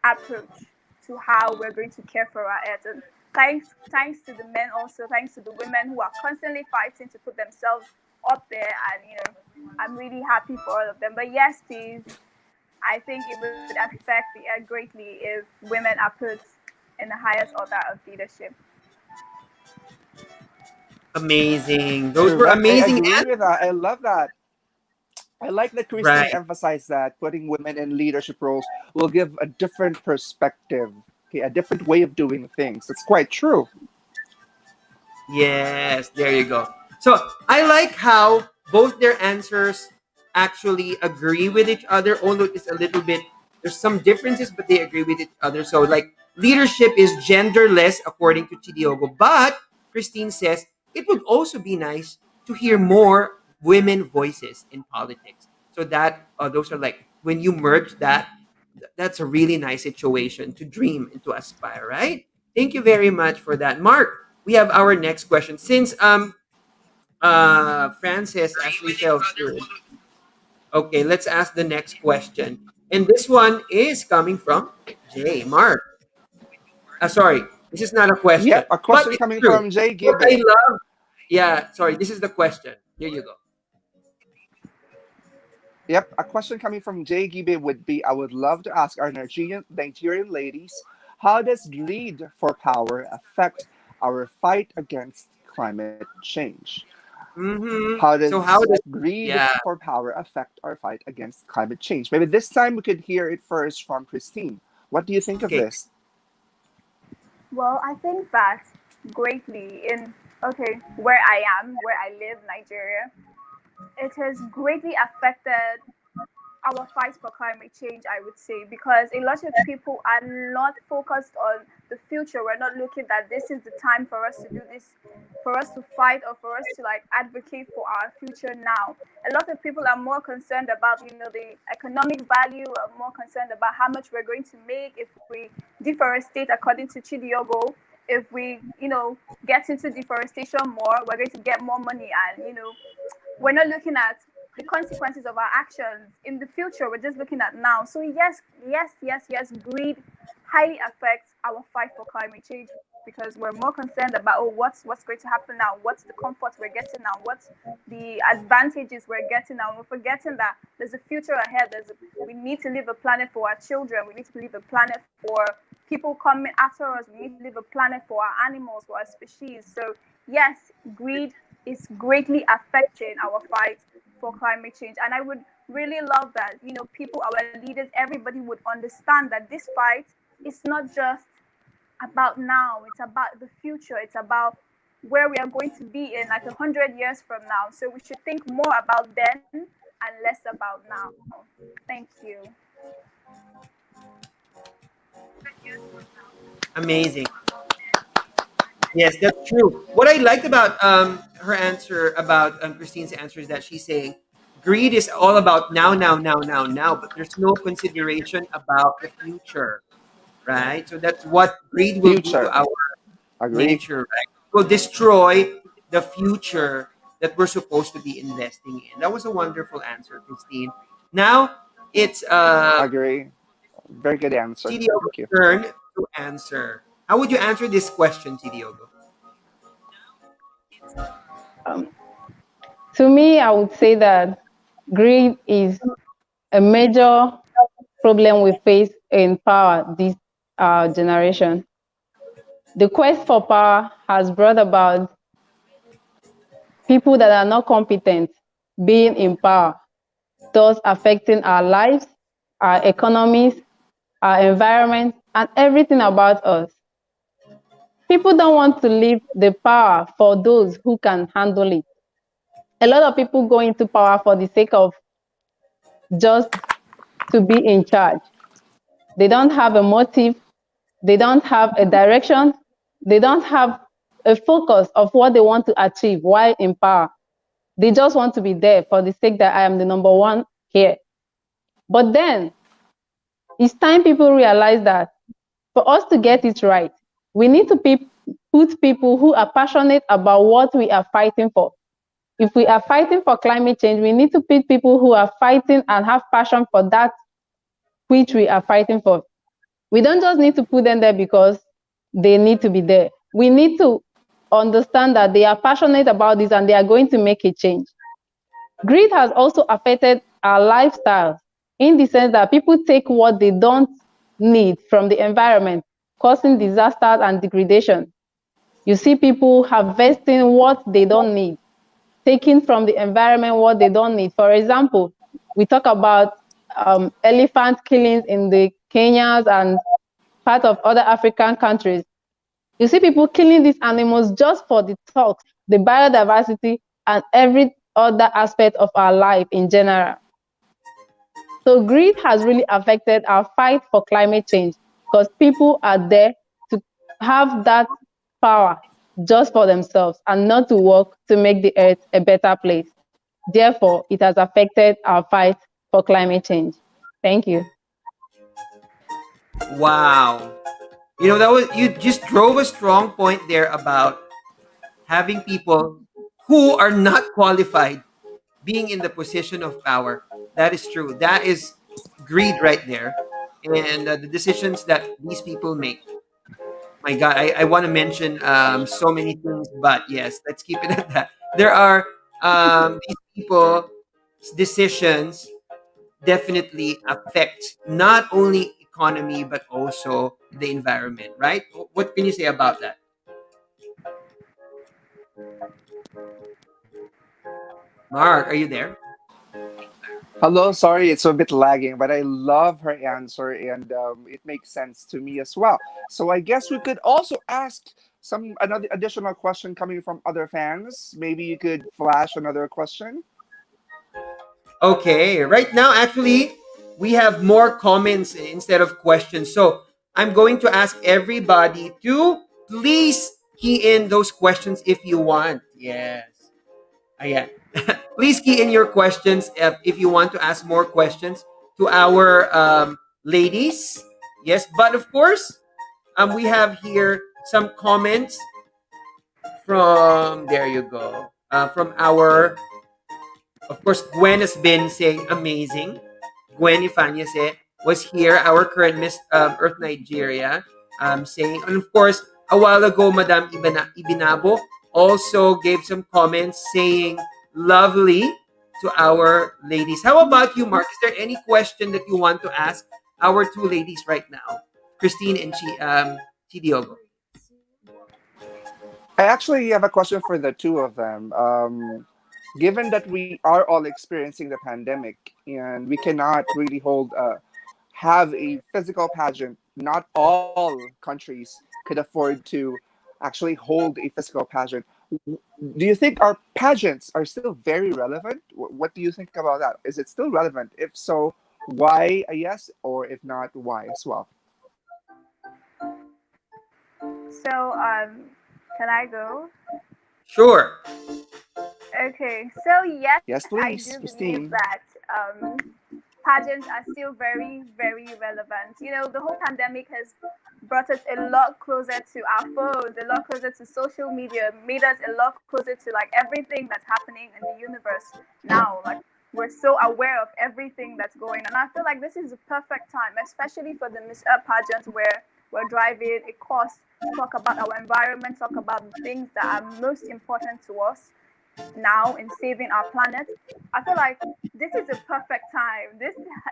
approach to how we're going to care for our earth. And thanks to the men also, thanks to the women who are constantly fighting to put themselves up there. And I'm really happy for all of them. But yes, please, I think it would affect the earth greatly if women are put in the highest order of leadership. Amazing. Those were Correct. I amazing agree answers. with that. I love that. I like that Christine Right. emphasized that putting women in leadership roles will give a different perspective, okay, a different way of doing things. It's quite true. Yes, there you go. So I like how both their answers actually agree with each other, although it's a little bit, there's some differences, but they agree with each other. So like leadership is genderless according to Chidiogo, but Christine says it would also be nice to hear more women voices in politics. So that those are like when you merge that, that's a really nice situation to dream and to aspire, right? Thank you very much for that, Mark. We have our next question. Since Francis actually fell through, okay, let's ask the next question. And this one is coming from Jay. Mark. Sorry, this is not a question, Yep, a but question it's coming true. from Jay What I Gibbe. love, yeah, sorry, this is the question. Here you go. Yep, a question coming from Jay Gibbe would be, I would love to ask our Nigerian ladies, how does greed for power affect our fight against climate change? Mm-hmm. How So how does does, greed yeah, for power affect our fight against climate change? Maybe this time we could hear it first from Christine. What do you think of okay. this? Well, I think that greatly in, okay, where I am, where I live, Nigeria, it has greatly affected our fight for climate change, I would say, because a lot of people are not focused on the future. We're not looking that this is the time for us to do this, for us to fight, or for us to like advocate for our future now. A lot of people are more concerned about, the economic value, are more concerned about how much we're going to make if we deforestate, according to Chidiogo. If we, get into deforestation more, we're going to get more money, and we're not looking at the consequences of our actions in the future. We're just looking at now. So yes, yes, yes, yes, greed highly affects our fight for climate change, because we're more concerned about, oh, what's going to happen now, what's the comfort we're getting now, what's the advantages we're getting now. We're forgetting that there's a future ahead. We need to leave a planet for our children. We need to leave a planet for people coming after us. We need to leave a planet for our animals, for our species. So yes, greed is greatly affecting our fight for climate change. And I would really love that, people, our leaders, everybody would understand that this fight is not just about now, it's about the future, it's about where we are going to be in like 100 years from now. So we should think more about then and less about now. Thank you. Amazing. Yes, that's true. What I liked about her answer, about Christine's answer, is that she's saying greed is all about now, now, now, now, now, but there's no consideration about the future, right? So that's what greed will do to Future. our Agree. nature, right? Will destroy the future that we're supposed to be investing in. That was a wonderful answer, Christine. Now it's Agree. Very good answer. Tidiogo's Thank you. turn to answer. How would you answer this question, Tidiogo? Um, to me, I would say that greed is a major problem we face in power this generation. The quest for power has brought about people that are not competent being in power, thus affecting our lives, our economies, our environment, and everything about us. People don't want to leave the power for those who can handle it. A lot of people go into power for the sake of just to be in charge. They don't have a motive, they don't have a direction, they don't have a focus of what they want to achieve while in power. They just want to be there for the sake that I am the number one here. But then it's time people realize that for us to get it right, we need to put people who are passionate about what we are fighting for. If we are fighting for climate change, we need to put people who are fighting and have passion for that which we are fighting for. We don't just need to put them there because they need to be there. We need to understand that they are passionate about this and they are going to make a change. Greed has also affected our lifestyles in the sense that people take what they don't need from the environment, causing disasters and degradation. You see people harvesting what they don't need, taking from the environment what they don't need. For example, we talk about elephant killings in the Kenyas and part of other African countries. You see people killing these animals just for the talks, the biodiversity, and every other aspect of our life in general. So greed has really affected our fight for climate change because people are there to have that power just for themselves and not to work to make the earth a better place. Therefore, it has affected our fight for climate change. Thank you. Wow. That was, you just drove a strong point there about having people who are not qualified being in the position of power. That is true. That is greed right there. And the decisions that these people make. My God, I want to mention so many things, but yes, let's keep it at that. There are these people decisions definitely affect not only economy but also the environment, right? What can you say about that? Mark, are you there? Hello, sorry, it's a bit lagging, but I love her answer and it makes sense to me as well. So I guess we could also ask some another additional question coming from other fans. Maybe you could flash another question. Okay, right now actually we have more comments instead of questions. So I'm going to ask everybody to please key in those questions if you want. Yes. Yeah. Please key in your questions if you want to ask more questions to our ladies. Yes, but of course, we have here some comments from, there you go, from our, of course, Gwen has been saying amazing. Gwen Ifanyase was here, our current Miss Earth Nigeria, saying, and of course, a while ago, Madam Ibinabo also gave some comments saying lovely to our ladies. How about you, Mark? Is there any question that you want to ask our two ladies right now, Christine and Chidiogo? I actually have a question for the two of them. given that we are all experiencing the pandemic and we cannot really have a physical pageant, not all countries could afford to actually hold a physical pageant. Do you think our pageants are still very relevant? What do you think about that? Is it still relevant? If so, why a yes, or if not, why as well? So, can I go? Sure. Okay, so yes, Yes, I please, do believe Christine. that pageants are still very, very relevant. You know, the whole pandemic has brought us a lot closer to our phones, a lot closer to social media, made us a lot closer to like everything that's happening in the universe now. Like, we're so aware of everything that's going on. I feel like this is the perfect time, especially for the Miss Earth pageant, where we're driving a course, talk about our environment, talk about the things that are most important to us now in saving our planet. I feel like this is a perfect time.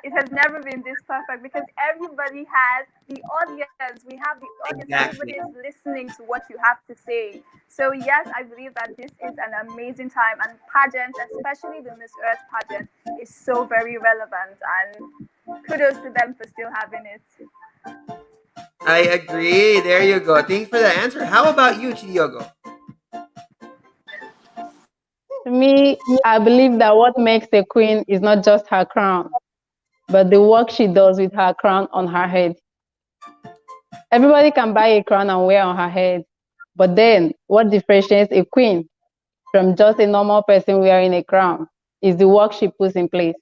It has never been this perfect because everybody has the audience. We have the audience. Everybody Exactly. is listening to what you have to say. So yes, I believe that this is an amazing time, and pageants, especially the Miss Earth pageant, is so very relevant. And kudos to them for still having it. I agree. There you go. Thanks for the answer. How about you, Chidiogo? To me, I believe that what makes a queen is not just her crown, but the work she does with her crown on her head. Everybody can buy a crown and wear on her head, but then what differentiates a queen from just a normal person wearing a crown is the work she puts in place.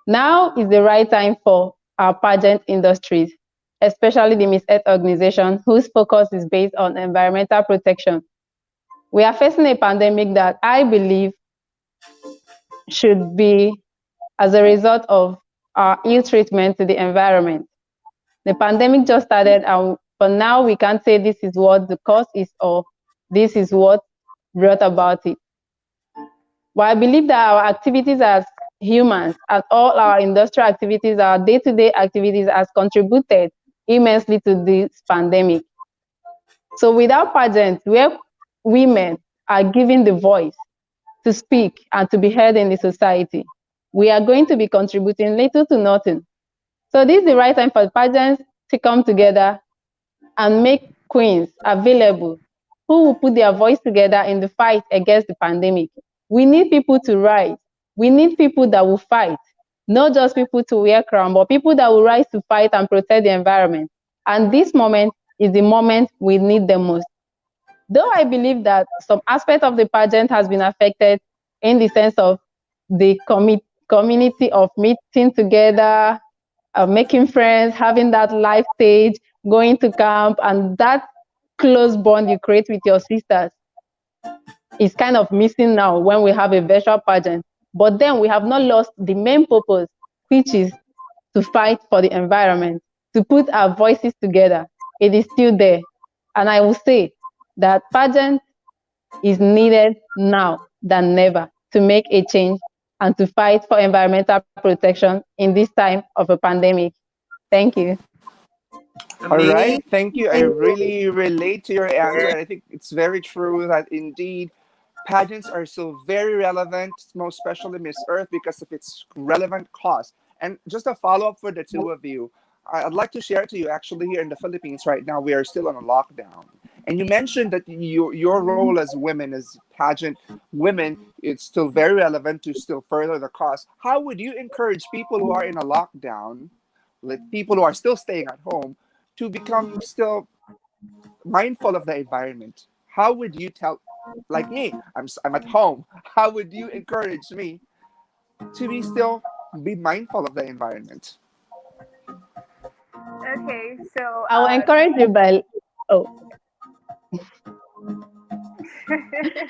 Now is the right time for our pageant industries, especially the Miss Earth organization, whose focus is based on environmental protection. We are facing a pandemic that I believe should be as a result of our ill treatment to the environment. The pandemic just started, and for now, we can't say this is what the cause is or this is what brought about it. But I believe that our activities as humans and all our industrial activities, our day-to-day activities has contributed immensely to this pandemic. So without pageants, where women are given the voice to speak and to be heard in the society, we are going to be contributing little to nothing. So this is the right time for pageants to come together and make queens available who will put their voice together in the fight against the pandemic. We need people to rise. We need people that will fight, not just people to wear crown, but people that will rise to fight and protect the environment. And this moment is the moment we need them most. Though I believe that some aspect of the pageant has been affected in the sense of the community of meeting together, making friends, having that life stage, going to camp, and that close bond you create with your sisters is kind of missing now when we have a virtual pageant. But then we have not lost the main purpose, which is to fight for the environment, to put our voices together. It is still there. And I will say that pageant is needed now than never to make a change and to fight for environmental protection in this time of a pandemic. Thank you. All right, Amazing. thank you. I really relate to your answer, and I think it's very true that indeed pageants are still very relevant, most especially Miss Earth, because of its relevant cause. And just a follow up for the two of you, I'd like to share to you actually here in the Philippines right now, we are still on a lockdown. And you mentioned that your role as women, as pageant women, it's still very relevant to still further the cause. How would you encourage people who are in a lockdown, like people who are still staying at home, to become still mindful of the environment? How would you tell, like me, I'm at home. How would you encourage me to be mindful of the environment? Okay, so I will encourage you by, oh, okay,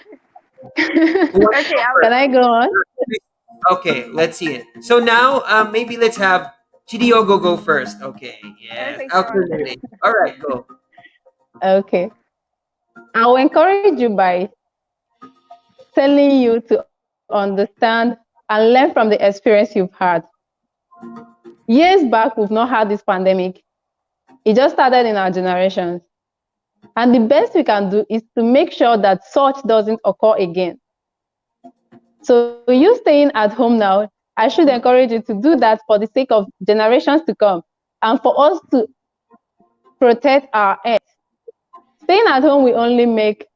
can I go on? Okay, let's see it. So now, maybe let's have Chidiogo go first. Okay, yes. okay, sure. Alternating. All right, go. Okay. I will encourage you by telling you to understand and learn from the experience you've had. Years back, we've not had this pandemic. It just started in our generations. And the best we can do is to make sure that such doesn't occur again. So you staying at home now, I should encourage you to do that for the sake of generations to come and for us to protect our earth. Staying at home will only make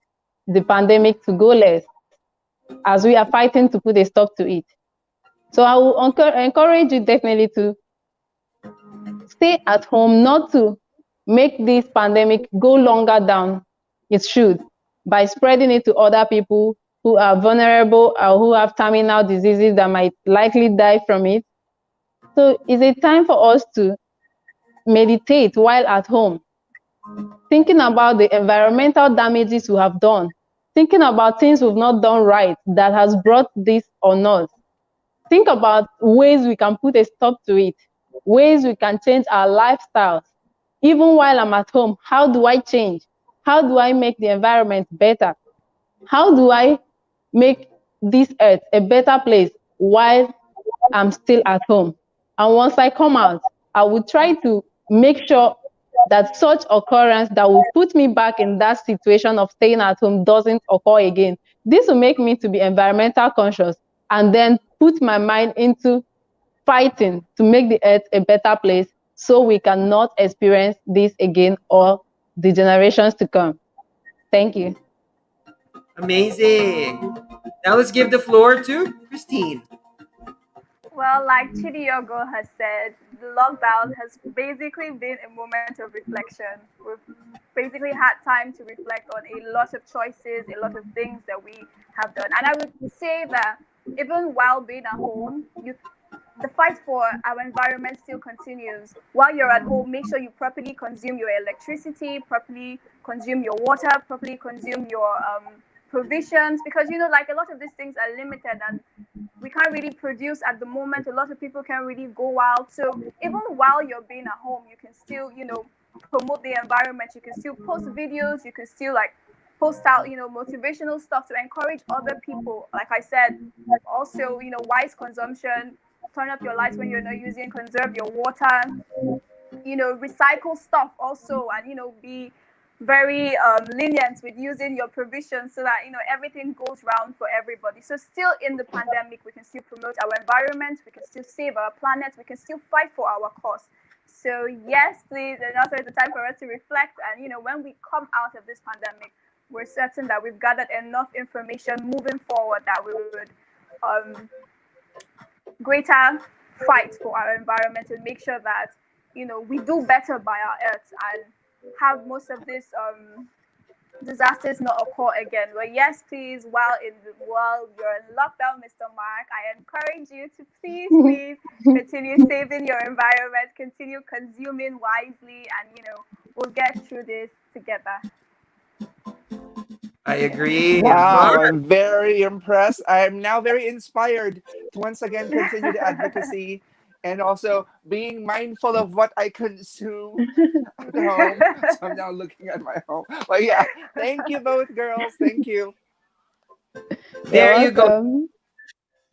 the pandemic to go less as we are fighting to put a stop to it. So I will encourage you definitely to stay at home, not to make this pandemic go longer than it should by spreading it to other people who are vulnerable or who have terminal diseases that might likely die from it. So it's a time for us to meditate while at home, thinking about the environmental damages we have done, thinking about things we've not done right that has brought this on us. Think about ways we can put a stop to it, ways we can change our lifestyles. Even while I'm at home, how do I change? How do I make the environment better? How do I make this earth a better place while I'm still at home? And once I come out, I will try to make sure that such occurrence that will put me back in that situation of staying at home doesn't occur again. This will make me to be environmental conscious and then put my mind into fighting to make the earth a better place so we cannot experience this again or the generations to come. Thank you. Amazing. Now let's give the floor to Christine. Well, like Chidiogo has said, the lockdown has basically been a moment of reflection. We've basically had time to reflect on a lot of choices, a lot of things that we have done. And I would say that even while being at home, the fight for our environment still continues. While you're at home, make sure you properly consume your electricity, properly consume your water, properly consume your provisions, because like a lot of these things are limited and we can't really produce at the moment. A lot of people can't really go out. So even while you're being at home, you can still, promote the environment. You can still post videos. You can still post out, motivational stuff to encourage other people. Like I said, also, wise consumption, turn off your lights when you're not using, conserve your water, recycle stuff also, and, be very lenient with using your provisions so that everything goes round for everybody. So still in the pandemic, we can still promote our environment, we can still save our planet, we can still fight for our cause. So yes, please, and also it's a time for us to reflect, and when we come out of this pandemic, we're certain that we've gathered enough information moving forward that we would greater fight for our environment and make sure that we do better by our earth and have most of these disasters not occur again. But yes, please, while you're in lockdown, Mr. Mark, I encourage you to please continue saving your environment, continue consuming wisely, and we'll get through this together. I agree. Wow, Mark. I'm very impressed. I'm now very inspired to once again continue the advocacy and also being mindful of what I consume at home. So I'm now looking at my home. But yeah, thank you both girls. Thank you. There You're you go. welcome.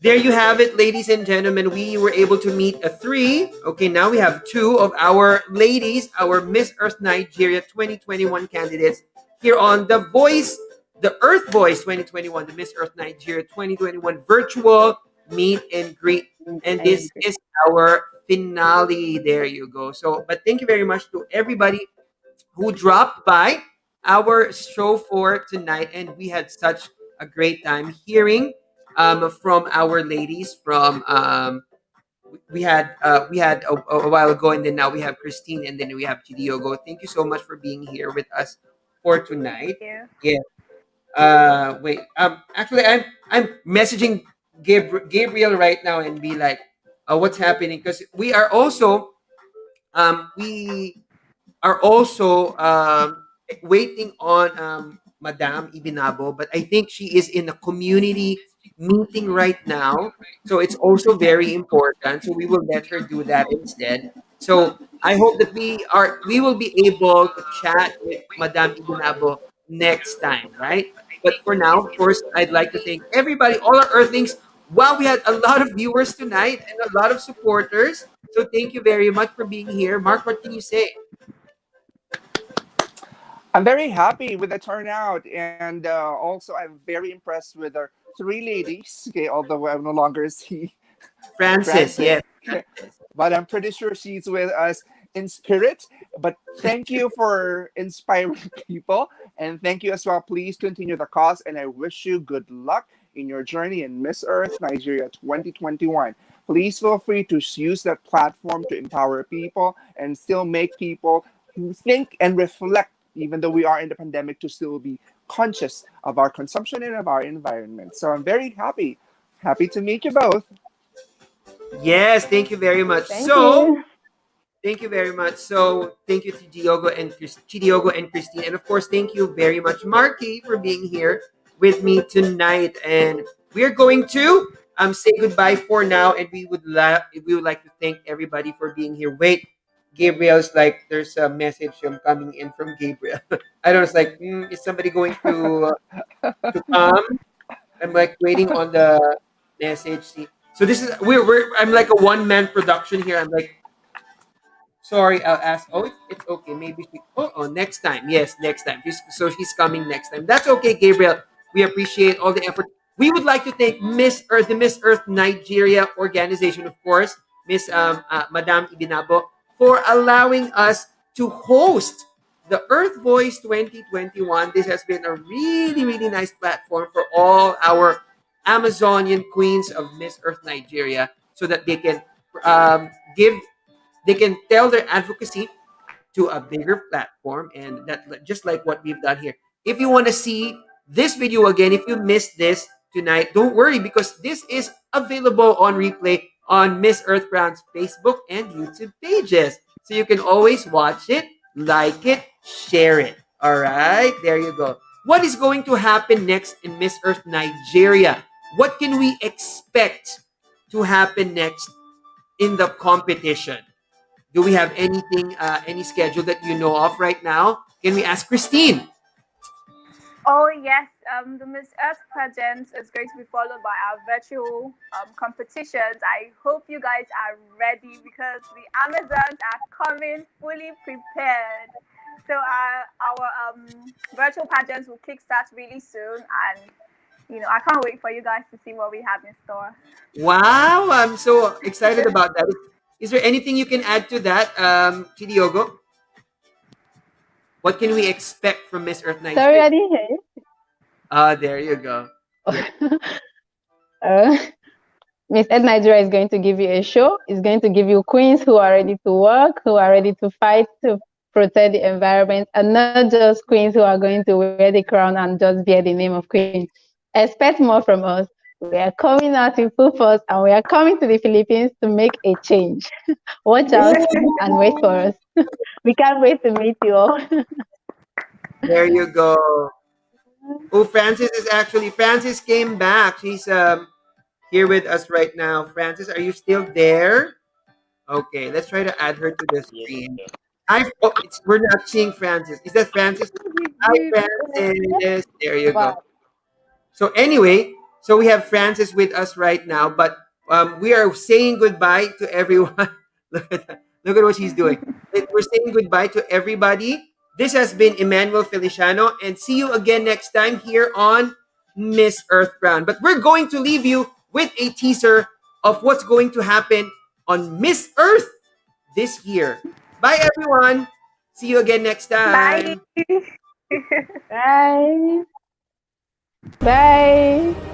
There you have it, ladies and gentlemen. We were able to meet a three. Okay, now we have two of our ladies, our Miss Earth Nigeria 2021 candidates here on the Earth Voice 2021, the Miss Earth Nigeria 2021 virtual meet and greet. And this is our finale. There you go. So, but thank you very much to everybody who dropped by our show for tonight, and we had such a great time hearing from our ladies. From we had a while ago, and then now we have Christine, and then we have Chidiogo. Thank you so much for being here with us for tonight. Yeah. Yeah. Wait. Actually, I'm messaging Gabriel right now and be like, what's happening? Because we are also waiting on Madame Ibinabo, but I think she is in a community meeting right now. So it's also very important. So we will let her do that instead. So I hope that we will be able to chat with Madame Ibinabo next time, right? But for now, of course, I'd like to thank everybody, all our Earthlings. Wow, we had a lot of viewers tonight and a lot of supporters. So thank you very much for being here. Mark, what can you say? I'm very happy with the turnout, and also I'm very impressed with our three ladies. Okay, although I no longer see Francis, Francis. yes. But I'm pretty sure she's with us in spirit. But thank you for inspiring people. And thank you as well. Please continue the cause. And I wish you good luck in your journey in Miss Earth Nigeria 2021. Please feel free to use that platform to empower people and still make people think and reflect, even though we are in the pandemic, to still be conscious of our consumption and of our environment. So I'm very happy. Happy to meet you both. Yes, thank you very much. Thank So, you. thank you very much. So, thank you to Diogo and Christine. And of course, thank you very much, Marky, for being here with me tonight. And we're going to say goodbye for now. And we would like to thank everybody for being here. Wait, Gabriel's like, there's a message coming in from Gabriel. I don't know, it's like, is somebody going to come? I'm like waiting on the message. See, so this is we're I'm like a one man production here. I'm like, sorry, I'll ask. Oh, it's okay. Maybe she. Oh, next time. Yes, next time. So he's coming next time. That's okay, Gabriel. We appreciate all the effort. We would like to thank Miss Earth, the Miss Earth Nigeria organization, of course, Miss Madame Ibinabo, for allowing us to host the Earth Voice 2021. This has been a really, really nice platform for all our Amazonian queens of Miss Earth Nigeria, so that they can give they can tell their advocacy to a bigger platform, and that just like what we've done here. If you want to see this video again, if you missed this tonight, don't worry, because this is available on replay on Miss Earth Brown's Facebook and YouTube pages, so you can always watch it, like it, share it. All right, there you go. What is going to happen next in Miss Earth Nigeria? What can we expect to happen next in the competition? Do we have anything, any schedule that you know of right now? Can we ask Christine? Oh yes, the Miss Earth pageant is going to be followed by our virtual competitions. I hope you guys are ready, because the Amazons are coming fully prepared. So our virtual pageants will kickstart really soon, and I can't wait for you guys to see what we have in store. Wow, I'm so excited about that. Is there anything you can add to that, Chidiogo? What can we expect from Miss Earth Sorry, Nigeria? I didn't hear There you go. you. Uh, Miss Ed Nigeria is going to give you a show. It's going to give you queens who are ready to work, who are ready to fight to protect the environment, and not just queens who are going to wear the crown and just bear the name of queen. Expect more from us. We are coming out in full force, and we are coming to the Philippines to make a change. Watch out and wait for us. We can't wait to meet you all. There you go. Oh, Francis came back. She's here with us right now. Francis, are you still there? Okay, let's try to add her to the screen. We're not seeing Francis. Is that Francis? Hi, Francis. There you go. So anyway, so we have Francis with us right now, but we are saying goodbye to everyone. Look at that. Look at what she's doing. We're saying goodbye to everybody. This has been Emmanuel Feliciano, and see you again next time here on Miss Earth Brown. But we're going to leave you with a teaser of what's going to happen on Miss Earth this year. Bye, everyone. See you again next time. Bye. Bye. Bye.